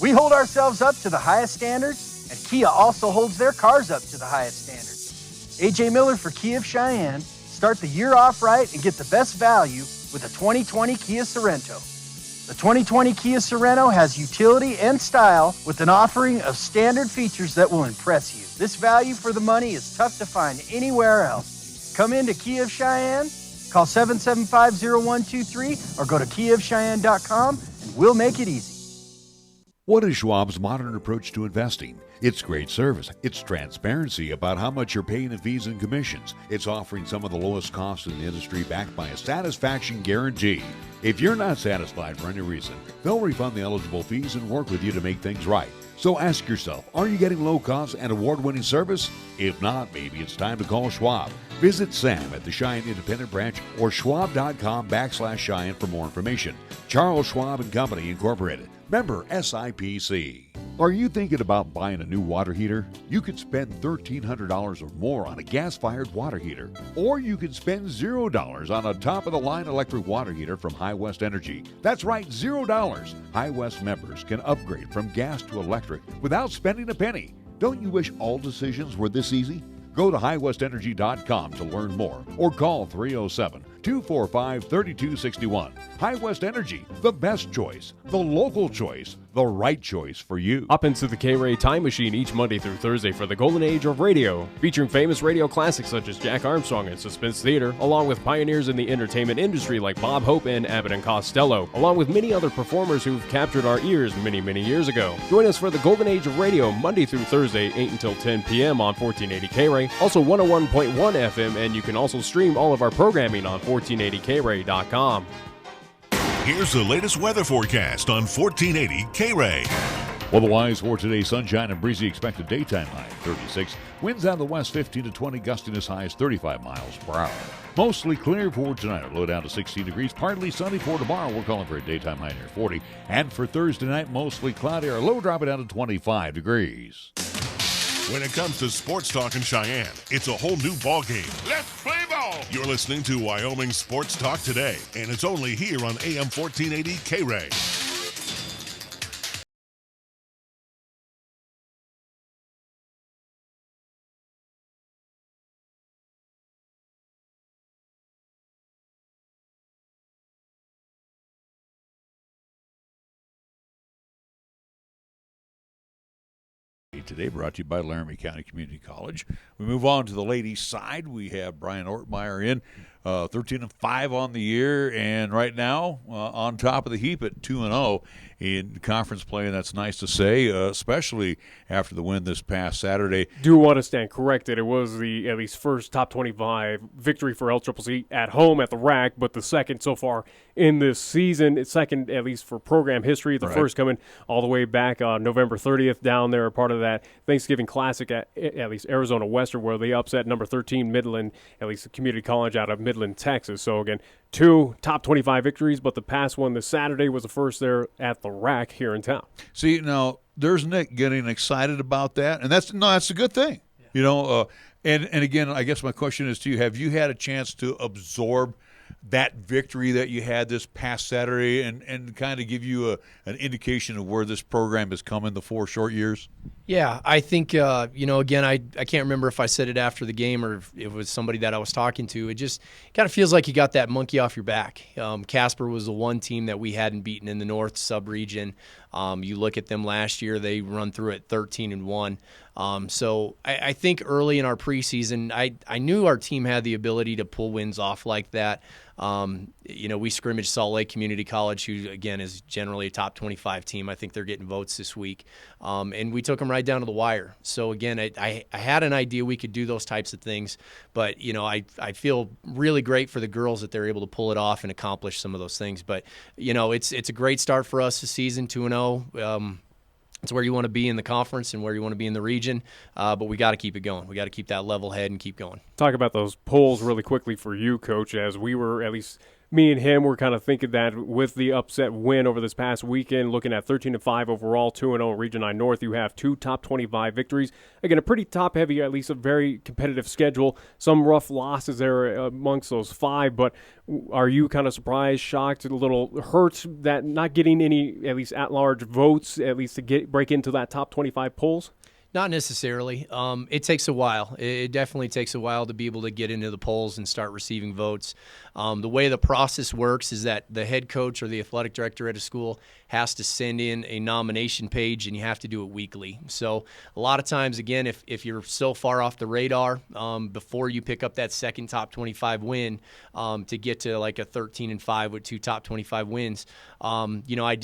We hold ourselves up to the highest standards, and Kia also holds their cars up to the highest standards. AJ Miller for Kia of Cheyenne. Start the year off right and get the best value with the 2020 Kia Sorento. The 2020 Kia Sorento has utility and style with an offering of standard features that will impress you. This value for the money is tough to find anywhere else. Come into Kia of Cheyenne, call 775-0123 or go to KiaofCheyenne.com and we'll make it easy. What is Schwab's modern approach to investing? It's great service. It's transparency about how much you're paying in fees and commissions. It's offering some of the lowest costs in the industry backed by a satisfaction guarantee. If you're not satisfied for any reason, they'll refund the eligible fees and work with you to make things right. So ask yourself, are you getting low cost and award-winning service? If not, maybe it's time to call Schwab. Visit Sam at the Cheyenne Independent Branch or schwab.com/Cheyenne for more information. Charles Schwab and Company, Incorporated. Member SIPC. Are you thinking about buying a new water heater? You could spend $1,300 or more on a gas-fired water heater. Or you could spend $0 on a top-of-the-line electric water heater from High West Energy. That's right, $0. High West members can upgrade from gas to electric without spending a penny. Don't you wish all decisions were this easy? Go to highwestenergy.com to learn more or call 307-245-3261. High West Energy, the best choice, the local choice, the right choice for you. Up into the KRAE Time Machine each Monday through Thursday for the golden age of radio, featuring famous radio classics such as Jack Armstrong and Suspense Theater, along with pioneers in the entertainment industry like Bob Hope and Abbott and Costello, along with many other performers who've captured our ears many, many years ago. Join us for the golden age of radio Monday through Thursday, 8 until 10 p.m. on 1480 KRAE, also 101.1 FM, and you can also stream all of our programming on 1480krae.com. Here's the latest weather forecast on 1480 KRAE. Otherwise, for today, sunshine and breezy, expected daytime high 36. Winds out of the west 15 to 20, gusting as high as 35 miles per hour. Mostly clear for tonight, low down to 16 degrees. Partly sunny for tomorrow. We're calling for a daytime high near 40. And for Thursday night, mostly cloudy, or low dropping down to 25 degrees. When it comes to sports talk in Cheyenne, it's a whole new ballgame. Let's play ball! You're listening to Wyoming Sports Talk today, and it's only here on AM 1480 KRAE. Today brought to you by Laramie County Community College. We move on to the ladies' side. We have Brian Ortmeier in, 13-5 on the year, and right now on top of the heap at 2-0 in conference play, and that's nice to say, especially after the win this past Saturday. Do want to stand corrected. It was the at least first top 25 victory for LCCC at home at the RAC, but the second so far in this season. It's second at least for program history. The first coming all the way back on November 30th down there, part of that Thanksgiving Classic at least Arizona Western, where they upset number 13 Midland, at least the community college out of Midland, Texas. So again, 2 top 25 victories, but the past one this Saturday was the first there at the RAC here in town. See, now there's Nick getting excited about that, and that's a good thing. Yeah. You know, and again, I guess my question is to you: have you had a chance to absorb that victory that you had this past Saturday and kind of give you an indication of where this program has come in the 4 short years? Yeah, I think, again, I can't remember if I said it after the game or if it was somebody that I was talking to. It just kind of feels like you got that monkey off your back. Casper was the one team that we hadn't beaten in the North sub-region. You look at them last year, they run through it 13-1. So I think early in our preseason, I knew our team had the ability to pull wins off like that. We scrimmaged Salt Lake Community College, who, again, is generally a top 25 team. I think they're getting votes this week. And we took them right down to the wire. So again, I had an idea we could do those types of things, but I feel really great for the girls that they're able to pull it off and accomplish some of those things. But it's a great start for us this season, 2-0. It's where you want to be in the conference and where you want to be in the region, but we got to keep it going. We got to keep that level head and keep going. Talk about those polls really quickly for you, Coach, as we were, at least me and him, were kind of thinking that with the upset win over this past weekend, looking at 13-5 overall, 2-0 in Region 9 North, you have 2 top 25 victories. Again, a pretty top-heavy, at least a very competitive schedule. Some rough losses there amongst those 5, but are you kind of surprised, shocked, a little hurt that not getting any, at least at-large votes, at least to break into that top 25 polls? Not necessarily. It takes a while. It definitely takes a while to be able to get into the polls and start receiving votes. The way the process works is that the head coach or the athletic director at a school has to send in a nomination page, and you have to do it weekly. So a lot of times, again, if you're so far off the radar before you pick up that second top 25 win to get to like a 13-5 with 2 top 25 wins, I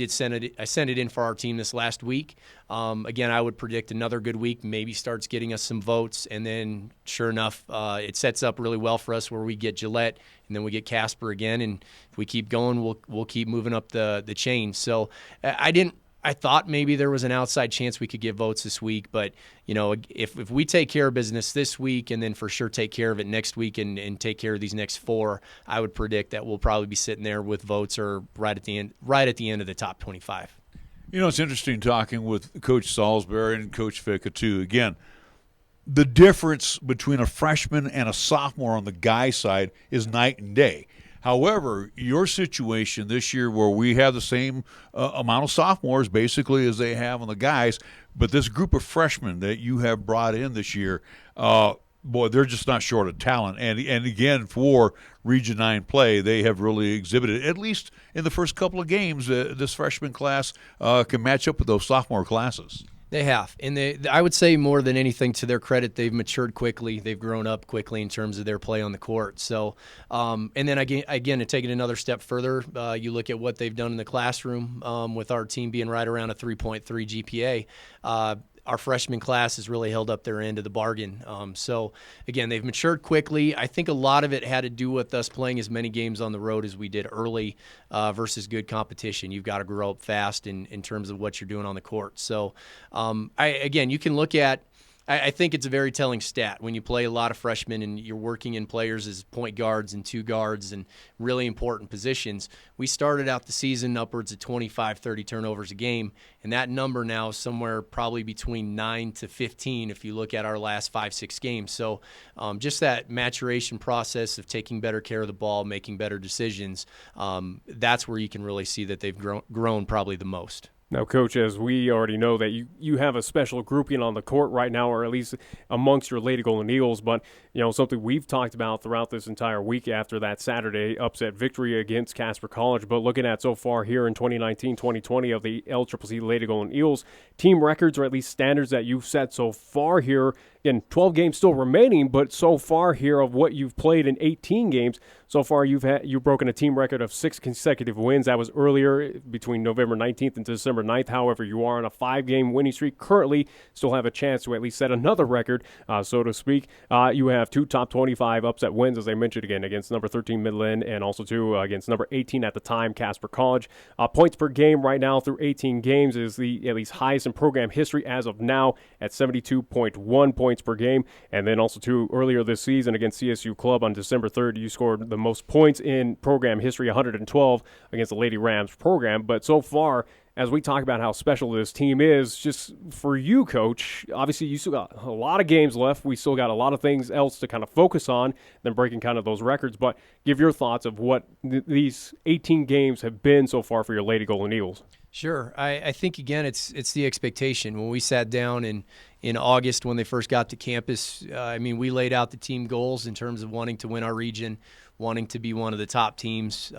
sent it in for our team this last week. Again, I would predict another good week, maybe starts getting us some votes, and then sure enough, it sets up really well for us where we get Gillette, and then we get Casper again, and if we keep going, we'll keep moving up the chain. So I thought maybe there was an outside chance we could get votes this week, but if we take care of business this week and then for sure take care of it next week and take care of these next 4, I would predict that we'll probably be sitting there with votes or right at the end of the top 25. It's interesting talking with Coach Saulsberry and Coach Ficka, too. Again, the difference between a freshman and a sophomore on the guy side is night and day. However, your situation this year where we have the same amount of sophomores basically as they have on the guys, but this group of freshmen that you have brought in this year, boy, they're just not short of talent. And again, for Region 9 play, they have really exhibited, at least in the first couple of games, this freshman class can match up with those sophomore classes. They have. And I would say more than anything, to their credit, they've matured quickly. They've grown up quickly in terms of their play on the court. So, and then again, to take it another step further, you look at what they've done in the classroom with our team being right around a 3.3 GPA. Our freshman class has really held up their end of the bargain. So, again, they've matured quickly. I think a lot of it had to do with us playing as many games on the road as we did early versus good competition. You've got to grow up fast in terms of what you're doing on the court. So, you can look at I think it's a very telling stat when you play a lot of freshmen and you're working in players as point guards and 2 guards and really important positions. We started out the season upwards of 25, 30 turnovers a game, and that number now is somewhere probably between 9 to 15 if you look at our last 5-6 games. So just that maturation process of taking better care of the ball, making better decisions, that's where you can really see that they've grown probably the most. Now, Coach, as we already know that you have a special grouping on the court right now, or at least amongst your Lady Golden Eagles, but something we've talked about throughout this entire week after that Saturday upset victory against Casper College. But looking at so far here in 2019-2020 of the LCCC Lady Golden Eagles, team records, or at least standards that you've set so far here, again, 12 games still remaining, but so far here of what you've played in 18 games, so far you've broken a team record of 6 consecutive wins. That was earlier between November 19th and December 9th. However, you are on a 5-game winning streak. Currently, still have a chance to at least set another record, so to speak. You have 2 top 25 upset wins, as I mentioned again, against number 13 Midland and also 2 against number 18 at the time, Casper College. Points per game right now through 18 games is the at least highest in program history as of now at 72.1 points per game. And then also, too, earlier this season against CSU Club on December 3rd, you scored the most points in program history, 112 against the Lady Rams program. But so far, as we talk about how special this team is, just for you, Coach, obviously you still got a lot of games left. We still got a lot of things else to kind of focus on than breaking kind of those records. But give your thoughts of what these 18 games have been so far for your Lady Golden Eagles. Sure. I think, again, it's the expectation. When we sat down and in August when they first got to campus. We laid out the team goals in terms of wanting to win our region, wanting to be one of the top teams.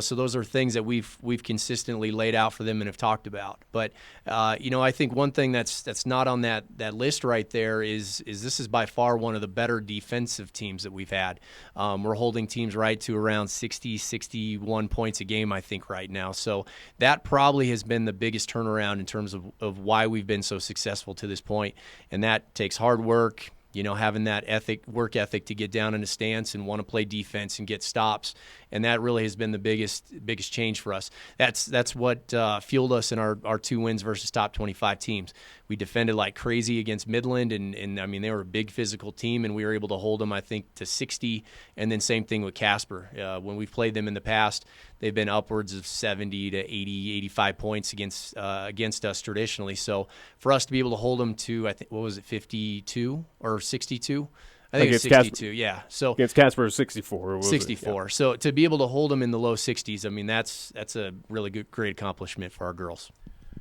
So those are things that we've consistently laid out for them and have talked about. But I think one thing that's not on that list right there is this is by far one of the better defensive teams that we've had. We're holding teams right to around 60, 61 points a game, I think, right now. So that probably has been the biggest turnaround in terms of why we've been so successful to this point. And that takes hard work, having that work ethic to get down in a stance and want to play defense and get stops. And that really has been the biggest change for us. That's what fueled us in our 2 wins versus top 25 teams. We defended like crazy against Midland, and they were a big physical team, and we were able to hold them, I think, to 60. And then same thing with Casper. When we've played them in the past, they've been upwards of 70 to 80, 85 points against us traditionally. So for us to be able to hold them to, I think, 52 or 62? I think it's 62, Casper, yeah. So against Casper, 64. 64. Yeah. So to be able to hold them in the low 60s, that's a really great accomplishment for our girls.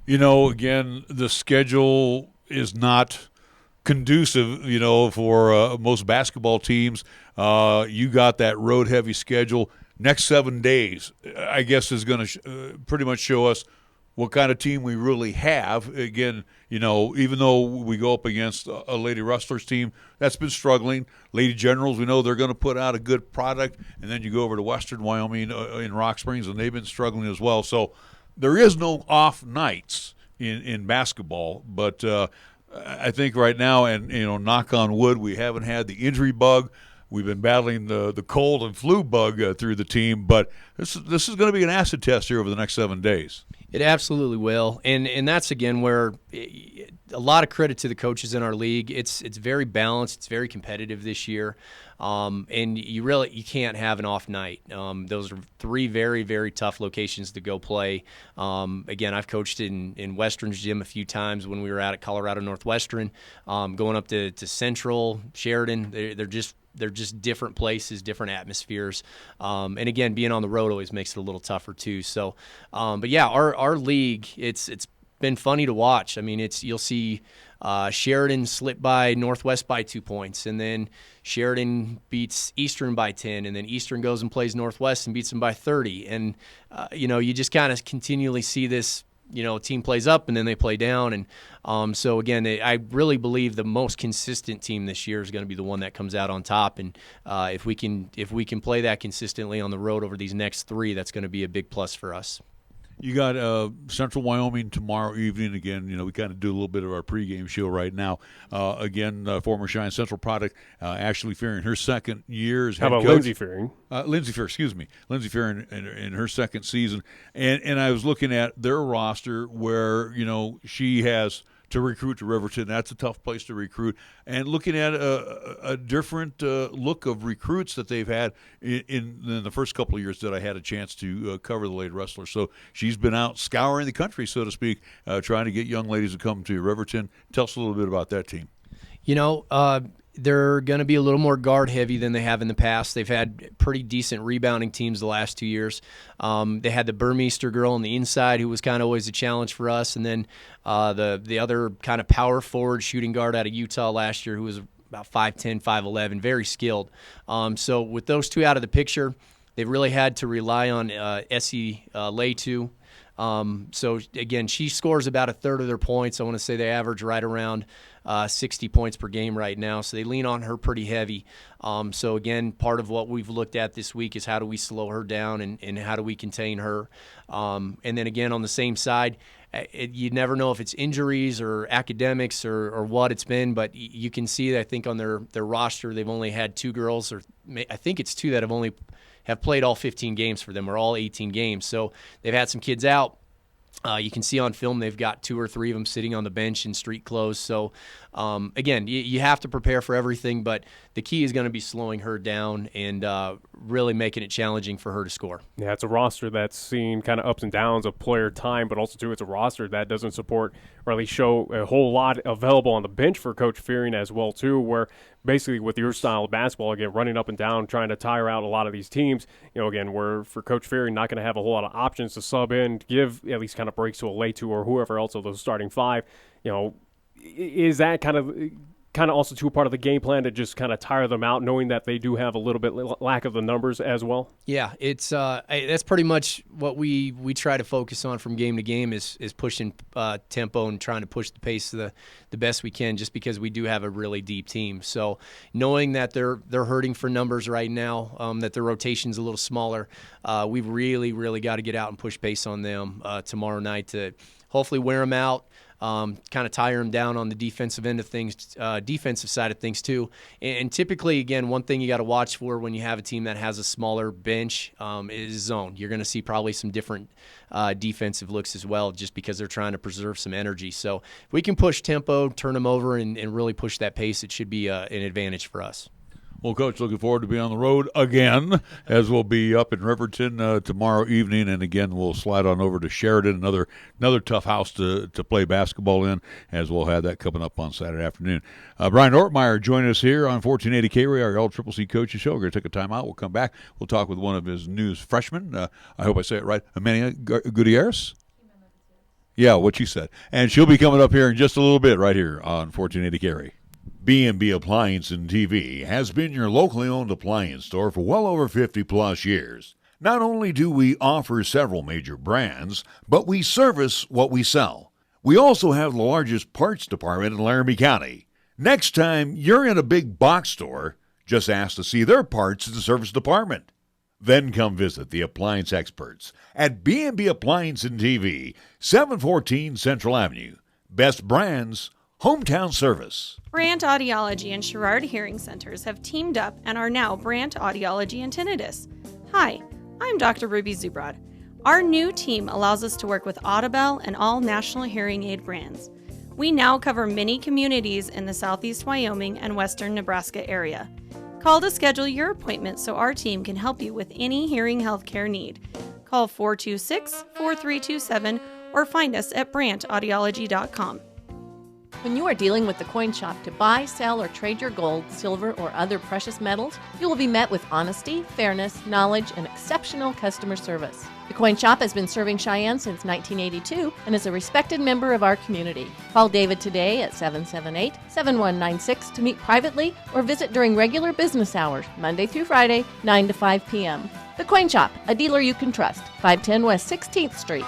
Again, the schedule is not conducive, for most basketball teams. You got that road-heavy schedule. Next 7 days, I guess, is going to pretty much show us what kind of team we really have. Again, even though we go up against a Lady Rustlers team that's been struggling, Lady Generals, we know they're going to put out a good product, and then you go over to Western Wyoming in Rock Springs, and they've been struggling as well. So there is no off nights in basketball, but I think right now, and knock on wood, we haven't had the injury bug. We've been battling the cold and flu bug through the team, but this is going to be an acid test here over the next 7 days. It absolutely will, and that's again where a lot of credit to the coaches in our league. It's very balanced. It's very competitive this year, and you can't have an off night. Those are 3 very, very tough locations to go play. Again, I've coached in Western's gym a few times when we were out at Colorado Northwestern, going up to Central, Sheridan. They're just different places, different atmospheres. And again, being on the road always makes it a little tougher too. So, but yeah, our league, it's been funny to watch. You'll see Sheridan slip by Northwest by 2 points, and then Sheridan beats Eastern by 10, and then Eastern goes and plays Northwest and beats them by 30. And, you just kind of continually see this, team plays up and then they play down. And so, again, I really believe the most consistent team this year is going to be the one that comes out on top. And if we can play that consistently on the road over these next 3, that's going to be a big plus for us. You got Central Wyoming tomorrow evening. Again, we kind of do a little bit of our pregame show right now. Again, former Cheyenne Central product, Ashley Fearing, her second year as head coach. How about Lindsay Fearing? Lindsay Fearing in her second season. And I was looking at their roster where, she has to recruit to Riverton. That's a tough place to recruit. And looking at a different look of recruits that they've had in the first couple of years that I had a chance to cover the Lady Rustlers. So she's been out scouring the country, so to speak, trying to get young ladies to come to Riverton. Tell us a little bit about that team. They're going to be a little more guard heavy than they have in the past. They've had pretty decent rebounding teams the last 2 years. They had the Burmeister girl on the inside who was kind of always a challenge for us. And then the other kind of power forward shooting guard out of Utah last year who was about 5'10", 5'11", very skilled. So with those 2 out of the picture, they've really had to rely on Essie Leitu. So, again, she scores about a third of their points. I want to say they average right around 60 points per game right now. So they lean on her pretty heavy. So, again, part of what we've looked at this week is how do we slow her down and how do we contain her. And then, again, on the same side, you never know if it's injuries or academics or what it's been, but you can see, I think, on their roster, they've only had 2 girls, or I think it's 2 that have played all 15 games for them, or all 18 games. So they've had some kids out. You can see on film they've got 2 or 3 of them sitting on the bench in street clothes. So, again, you have to prepare for everything, but the key is going to be slowing her down and really making it challenging for her to score. Yeah, it's a roster that's seen kind of ups and downs of player time, but also, too, it's a roster that doesn't support or at least show a whole lot available on the bench for Coach Fearing as well, too, where basically with your style of basketball, again, running up and down, trying to tire out a lot of these teams, again, we're for Coach Fearing not going to have a whole lot of options to sub in, give at least kind of breaks to a Leitu or whoever else of those starting 5. is that kind of also too a part of the game plan to just kind of tire them out, knowing that they do have a little bit lack of the numbers as well? Yeah, it's that's pretty much what we try to focus on from game to game is pushing tempo and trying to push the pace the best we can, just because we do have a really deep team. So knowing that they're hurting for numbers right now, that their rotation's a little smaller, we've really got to get out and push pace on them tomorrow night to hopefully wear them out. Kind of tire them down on the defensive end of things, defensive side of things too. And typically, again, one thing you got to watch for when you have a team that has a smaller bench is zone. You're going to see probably some different defensive looks as well, just because they're trying to preserve some energy. So if we can push tempo, turn them over, and really push that pace, it should be an advantage for us. Well, Coach, looking forward to being on the road again, as we'll be up in Riverton tomorrow evening, and again we'll slide on over to Sheridan, another tough house to play basketball in, as we'll have that coming up on Saturday afternoon. Brian Ortmeier joining us here on 1480 KRAE, our LCCC Coaches Show. We're going to take a time out. We'll come back. We'll talk with one of his news freshmen. I hope I say it right. Ximena Gutierrez? Yeah, what you said. And she'll be coming up here in just a little bit right here on 1480 KRAE. B&B Appliance and TV has been your locally owned appliance store for well over 50-plus years. Not only do we offer several major brands, but we service what we sell. We also have the largest parts department in Laramie County. Next time you're in a big box store, just ask to see their parts in the service department. Then come visit the appliance experts at B&B Appliance and TV, 714 Central Avenue. Best brands, hometown service. Brandt Audiology and Sherrard Hearing Centers have teamed up and are now Brandt Audiology and Tinnitus. Hi, I'm Dr. Ruby Zubrod. Our new team allows us to work with Audibel and all national hearing aid brands. We now cover many communities in the southeast Wyoming and western Nebraska area. Call to schedule your appointment so our team can help you with any hearing health care need. Call 426-4327 or find us at brandtaudiology.com. When you are dealing with the coin shop to buy, sell, or trade your gold, silver, or other precious metals, you will be met with honesty, fairness, knowledge, and exceptional customer service. The coin shop has been serving Cheyenne since 1982 and is a respected member of our community. Call David today at 778-7196 to meet privately or visit during regular business hours, Monday through Friday, 9 to 5 p.m. The coin shop, a dealer you can trust, 510 West 16th Street.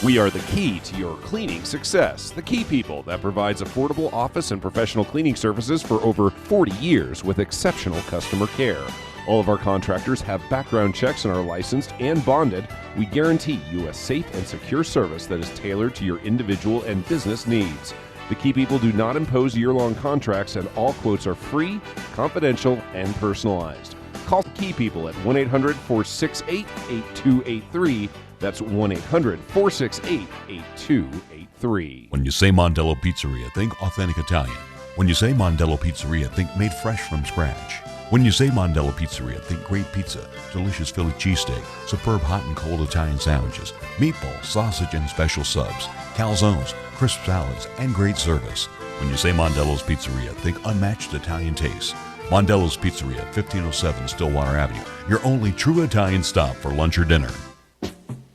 We are the key to your cleaning success. The Key People that provides affordable office and professional cleaning services for over 40 years with exceptional customer care. All of our contractors have background checks and are licensed and bonded. We guarantee you a safe and secure service that is tailored to your individual and business needs. The Key People do not impose year-long contracts, and all quotes are free, confidential, and personalized. Call the Key People at 1-800-468-8283. That's 1-800-468-8283. When you say Mondello Pizzeria, think authentic Italian. When you say Mondello Pizzeria, think made fresh from scratch. When you say Mondello Pizzeria, think great pizza, delicious Philly cheesesteak, superb hot and cold Italian sandwiches, meatballs, sausage, and special subs, calzones, crisp salads, and great service. When you say Mondello's Pizzeria, think unmatched Italian taste. Mondello's Pizzeria at 1507 Stillwater Avenue, your only true Italian stop for lunch or dinner.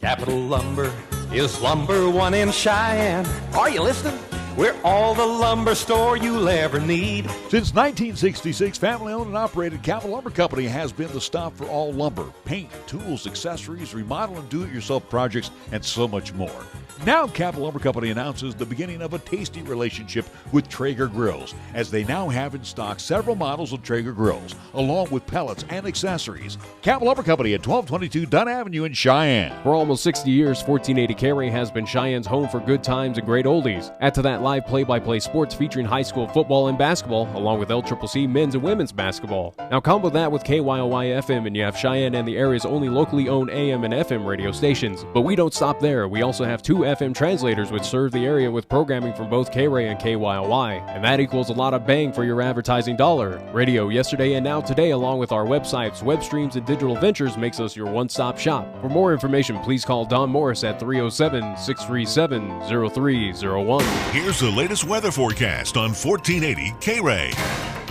Capital Lumber is number one in Cheyenne. Are you listening? We're all the lumber store you'll ever need. Since 1966, family-owned and operated Capital Lumber Company has been the stop for all lumber, paint, tools, accessories, remodel and do-it-yourself projects, and so much more. Now, Capital Lumber Company announces the beginning of a tasty relationship with Traeger Grills, as they now have in stock several models of Traeger Grills, along with pellets and accessories. Capital Lumber Company at 1222 Dunn Avenue in Cheyenne. For almost 60 years, 1480 KRAE has been Cheyenne's home for good times and great oldies. Add to that live play-by-play sports featuring high school football and basketball, along with LCCC men's and women's basketball. Now combo that with KYOY FM, and you have Cheyenne and the area's only locally owned AM and FM radio stations. But we don't stop there. We also have 2 FM translators which serve the area with programming from both KRAE and KYOY, and that equals a lot of bang for your advertising dollar. Radio yesterday and now today, along with our websites, web streams, and digital ventures, makes us your one-stop shop. For more information, please call Don Morris at 307-637-0301. Here's the latest weather forecast on 1480 KRAE.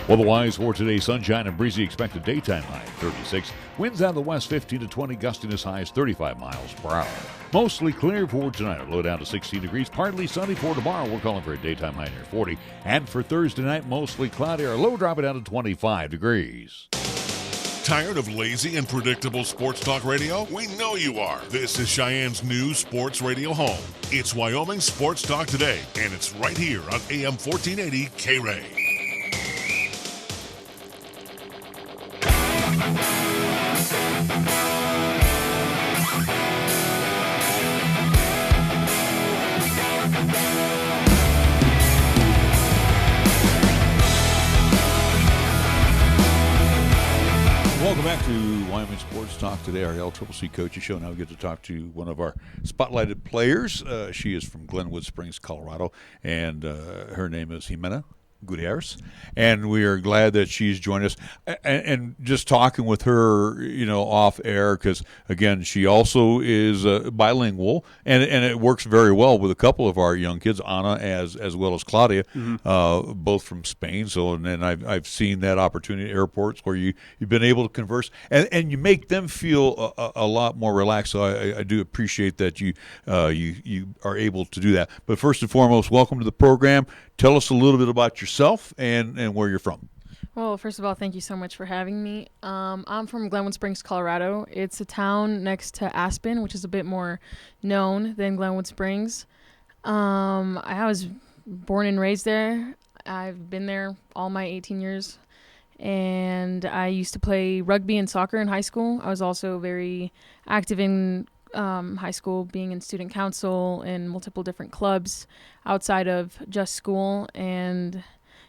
Otherwise, for today, sunshine and breezy, expected daytime high 36. Winds out of the west 15 to 20, gusting as high as 35 miles per hour. Mostly clear for tonight, low down to 16 degrees. Partly sunny for tomorrow. We're calling for a daytime high near 40. And for Thursday night, mostly cloudy, or low dropping down to 25 degrees. Tired of lazy and predictable sports talk radio? We know you are. This is Cheyenne's new sports radio home. It's Wyoming Sports Talk Today, and it's right here on AM 1480 KRAE. Welcome back to Wyoming Sports Talk Today, our LCCC Coaches Show. Now we get to talk to one of our spotlighted players. She is from Glenwood Springs, Colorado, and her name is Ximena Gutierrez, and we are glad that she's joined us. And just talking with her, off air, because again, she also is bilingual, and it works very well with a couple of our young kids, Anna as well as Claudia, both from Spain. So, and I've seen that opportunity at airports where you've been able to converse, and you make them feel a lot more relaxed. So I do appreciate that you are able to do that. But first and foremost, welcome to the program. Tell us a little bit about yourself and where you're from. Well, first of all, thank you so much for having me. I'm from Glenwood Springs, Colorado. It's a town next to Aspen, which is a bit more known than Glenwood Springs. I was born and raised there. I've been there all my 18 years. And I used to play rugby and soccer in high school. I was also very active in high school, being in student council and multiple different clubs outside of just school. And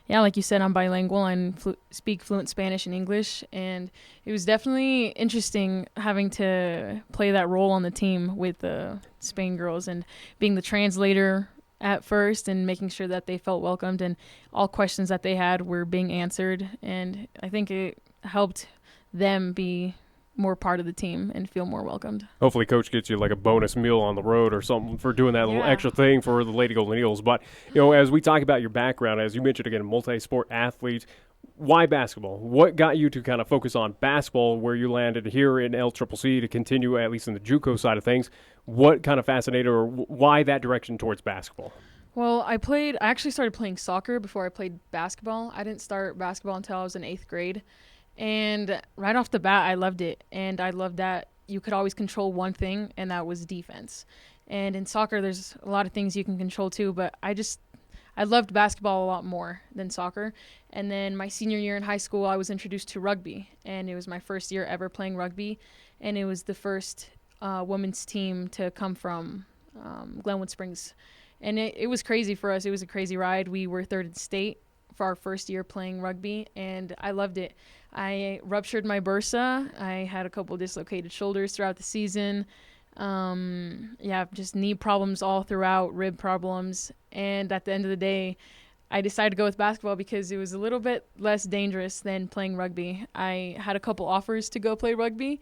yeah, like you said, I'm bilingual and speak fluent Spanish and English. And it was definitely interesting having to play that role on the team with the Spain girls and being the translator at first and making sure that they felt welcomed and all questions that they had were being answered. And I think it helped them be more part of the team and feel more welcomed. Hopefully Coach gets you like a bonus meal on the road or something for doing that little extra thing for the Lady Golden Eagles. But, as we talk about your background, as you mentioned again, multi-sport athlete, why basketball? What got you to kind of focus on basketball where you landed here in LCCC to continue at least in the JUCO side of things? What kind of fascinated or why that direction towards basketball? Well, I actually started playing soccer before I played basketball. I didn't start basketball until I was in 8th grade. And right off the bat, I loved it. And I loved that you could always control one thing, and that was defense. And in soccer, there's a lot of things you can control too, but I loved basketball a lot more than soccer. And then my senior year in high school, I was introduced to rugby, and it was my first year ever playing rugby. And it was the first women's team to come from Glenwood Springs. And it was crazy for us. It was a crazy ride. We were 3rd in state for our first year playing rugby, and I loved it. I ruptured my bursa. I had a couple dislocated shoulders throughout the season. Just knee problems all throughout, rib problems. And at the end of the day, I decided to go with basketball because it was a little bit less dangerous than playing rugby. I had a couple offers to go play rugby,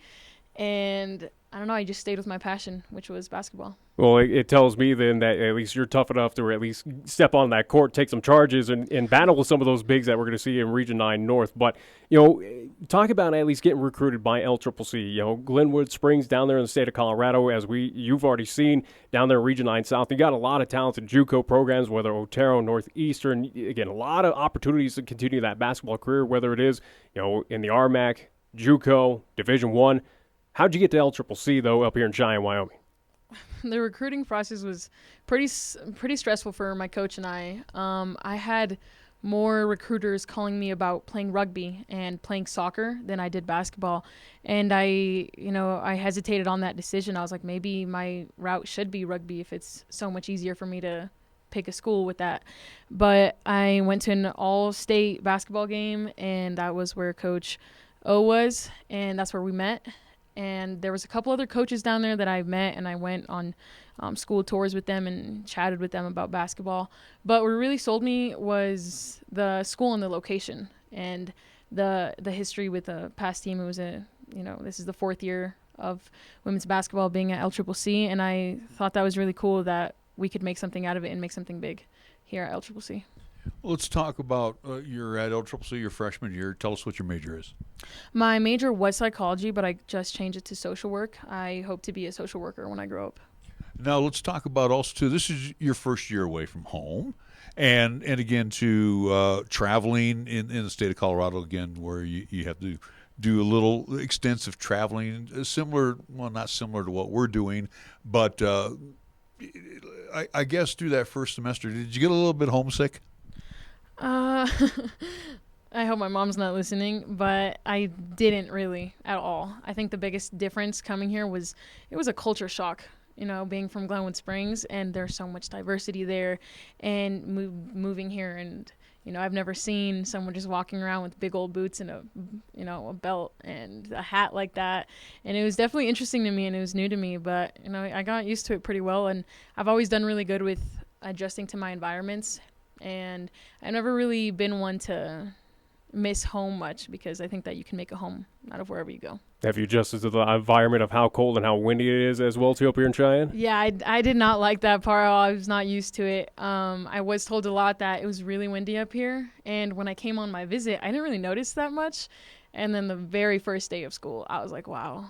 and I don't know, I just stayed with my passion, which was basketball. Well, it tells me then that at least you're tough enough to at least step on that court, take some charges, and battle with some of those bigs that we're going to see in Region 9 North. But, talk about at least getting recruited by LCCC. Glenwood Springs down there in the state of Colorado, as you've already seen down there in Region 9 South. You got a lot of talented JUCO programs, whether Otero, Northeastern. Again, a lot of opportunities to continue that basketball career, whether it is, in the RMAC, JUCO, Division I. How'd you get to LCCC, though, up here in Cheyenne, Wyoming? The recruiting process was pretty stressful for my coach and I. I had more recruiters calling me about playing rugby and playing soccer than I did basketball. And I hesitated on that decision. I was like, maybe my route should be rugby if it's so much easier for me to pick a school with that. But I went to an all-state basketball game, and that was where Coach O was, and that's where we met. And there was a couple other coaches down there that I met, and I went on school tours with them and chatted with them about basketball. But what really sold me was the school and the location and the history with the past team. It was this is the 4th year of women's basketball being at LCCC, and I thought that was really cool that we could make something out of it and make something big here at LCCC. Let's talk about you're at LCCC your freshman year. Tell us what your major is. My major was psychology, but I just changed it to social work. I hope to be a social worker when I grow up. Now let's talk about also too. This is your first year away from home, and again to traveling in the state of Colorado again, where you have to do a little extensive traveling, similar, well, not similar to what we're doing, but I guess through that first semester, did you get a little bit homesick? I hope my mom's not listening, but I didn't really at all. I think the biggest difference coming here was it was a culture shock, being from Glenwood Springs, and there's so much diversity there, and moving here, and I've never seen someone just walking around with big old boots and a belt and a hat like that, and it was definitely interesting to me, and it was new to me, but I got used to it pretty well, and I've always done really good with adjusting to my environments, and I've never really been one to miss home much, because I think that you can make a home out of wherever you go. Have you adjusted to the environment of how cold and how windy it is as well too up here in Cheyenne? Yeah, I did not like that part. I was not used to it. I was told a lot that it was really windy up here, and when I came on my visit, I didn't really notice that much. And then the very first day of school, I was like, wow,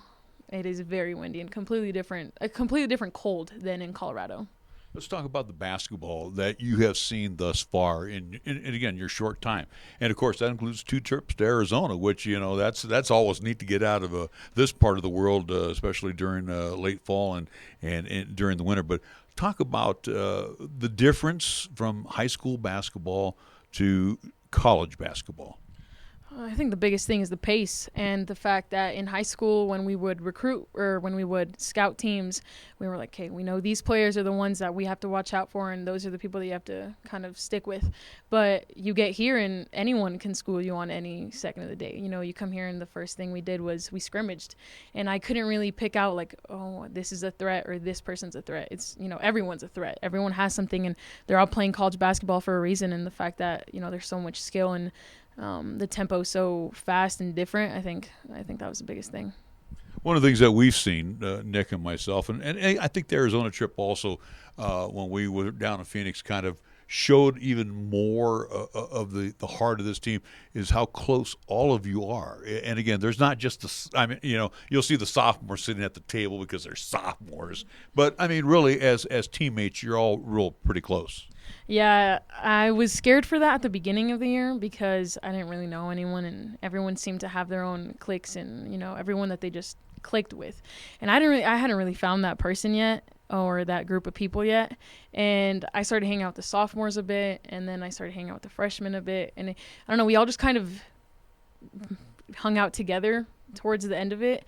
it is very windy and a completely different cold than in Colorado. Let's talk about the basketball that you have seen thus far in again, your short time. And, of course, that includes 2 trips to Arizona, which, that's always neat to get out of this part of the world, especially during late fall and during the winter. But talk about the difference from high school basketball to college basketball. I think the biggest thing is the pace, and the fact that in high school, when we would recruit or when we would scout teams, we were like, okay, we know these players are the ones that we have to watch out for, and those are the people that you have to kind of stick with. But you get here, and anyone can school you on any second of the day. You come here, and the first thing we did was we scrimmaged, and I couldn't really pick out like, oh, this is a threat or this person's a threat. It's, everyone's a threat. Everyone has something, and they're all playing college basketball for a reason, and the fact that, there's so much skill and the tempo so fast and different, I think that was the biggest thing. One of the things that we've seen, Nick and myself, and I think the Arizona trip also, when we were down in Phoenix, kind of showed even more of the heart of this team, is how close all of you are. And again, there's not just you'll see the sophomores sitting at the table because they're sophomores, but I mean, really, as teammates, you're all real pretty close. Yeah, I was scared for that at the beginning of the year because I didn't really know anyone, and everyone seemed to have their own cliques and, everyone that they just clicked with. And I hadn't really found that person yet, or that group of people yet. And I started hanging out with the sophomores a bit, and then I started hanging out with the freshmen a bit. And I don't know, we all just kind of hung out together towards the end of it.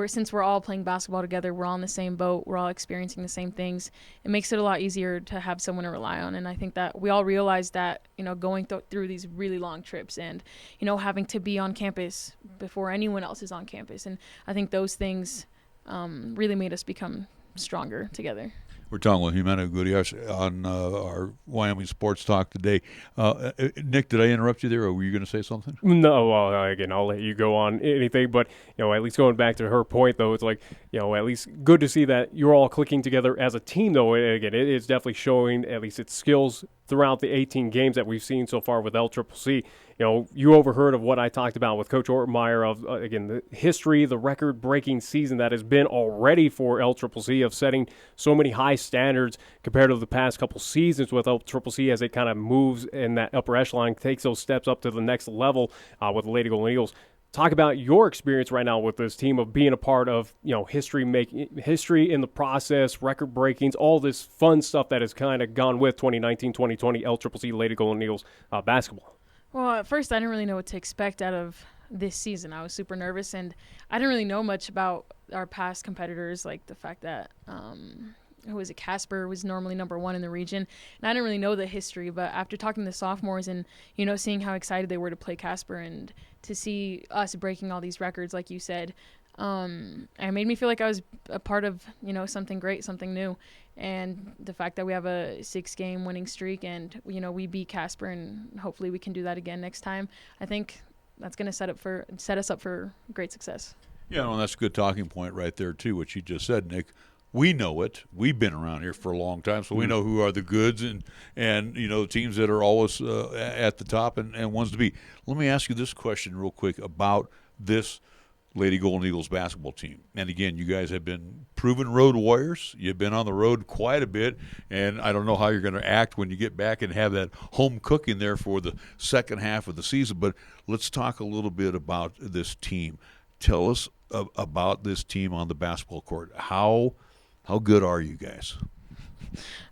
Since we're all playing basketball together, we're all in the same boat, we're all experiencing the same things. It makes it a lot easier to have someone to rely on. And I think that we all realized that, going through these really long trips and, having to be on campus before anyone else is on campus. And I think those things really made us become stronger together. We're talking with Ximena Gutierrez on our Wyoming Sports Talk today. Nick, did I interrupt you there, or were you going to say something? No, well, again, I'll let you go on anything, but, at least going back to her point, though, it's like, at least good to see that you're all clicking together as a team, though. And again, it is definitely showing at least its skills throughout the 18 games that we've seen so far with LCCC. You overheard of what I talked about with Coach Ortmeier of, again, the history, the record-breaking season that has been already for LCCC of setting so many high standards compared to the past couple seasons with LCCC as it kind of moves in that upper echelon, takes those steps up to the next level with the Lady Golden Eagles. Talk about your experience right now with this team of being a part of, history in the process, record breakings, all this fun stuff that has kind of gone with 2019-2020 LCCC Lady Golden Eagles basketball. Well, at first I didn't really know what to expect out of this season. I was super nervous, and I didn't really know much about our past competitors, like the fact that Casper was normally number 1 in the region, and I didn't really know the history. But after talking to the sophomores and seeing how excited they were to play Casper and to see us breaking all these records, like you said, it made me feel like I was a part of something great, something new. And the fact that we have a 6-game winning streak and we beat Casper, and hopefully we can do that again next time, I think that's going to set us up for great success. Yeah, well, that's a good talking point right there too, what you just said, Nick. we know it. We've been around here for a long time, so we know who are the goods and teams that are always at the top and ones to be. Let me ask you this question real quick about this Lady Golden Eagles basketball team. And again, you guys have been proven road warriors. You've been on the road quite a bit, and I don't know how you're going to act when you get back and have that home cooking there for the second half of the season. But let's talk a little bit about this team. Tell us about this team on the basketball court. How good are you guys?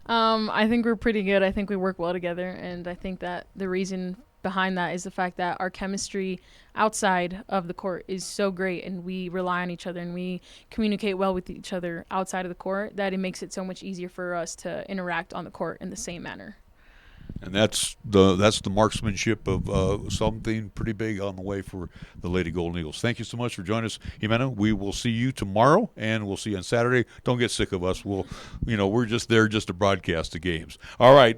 I think we're pretty good. I think we work well together, and I think that the reason behind that is the fact that our chemistry outside of the court is so great, and we rely on each other and we communicate well with each other outside of the court that it makes it so much easier for us to interact on the court in the same manner. And that's the marksmanship of something pretty big on the way for the Lady Golden Eagles. Thank you so much for joining us, Ximena. We will see you tomorrow, and we'll see you on Saturday. Don't get sick of us. We're just there just to broadcast the games. All right.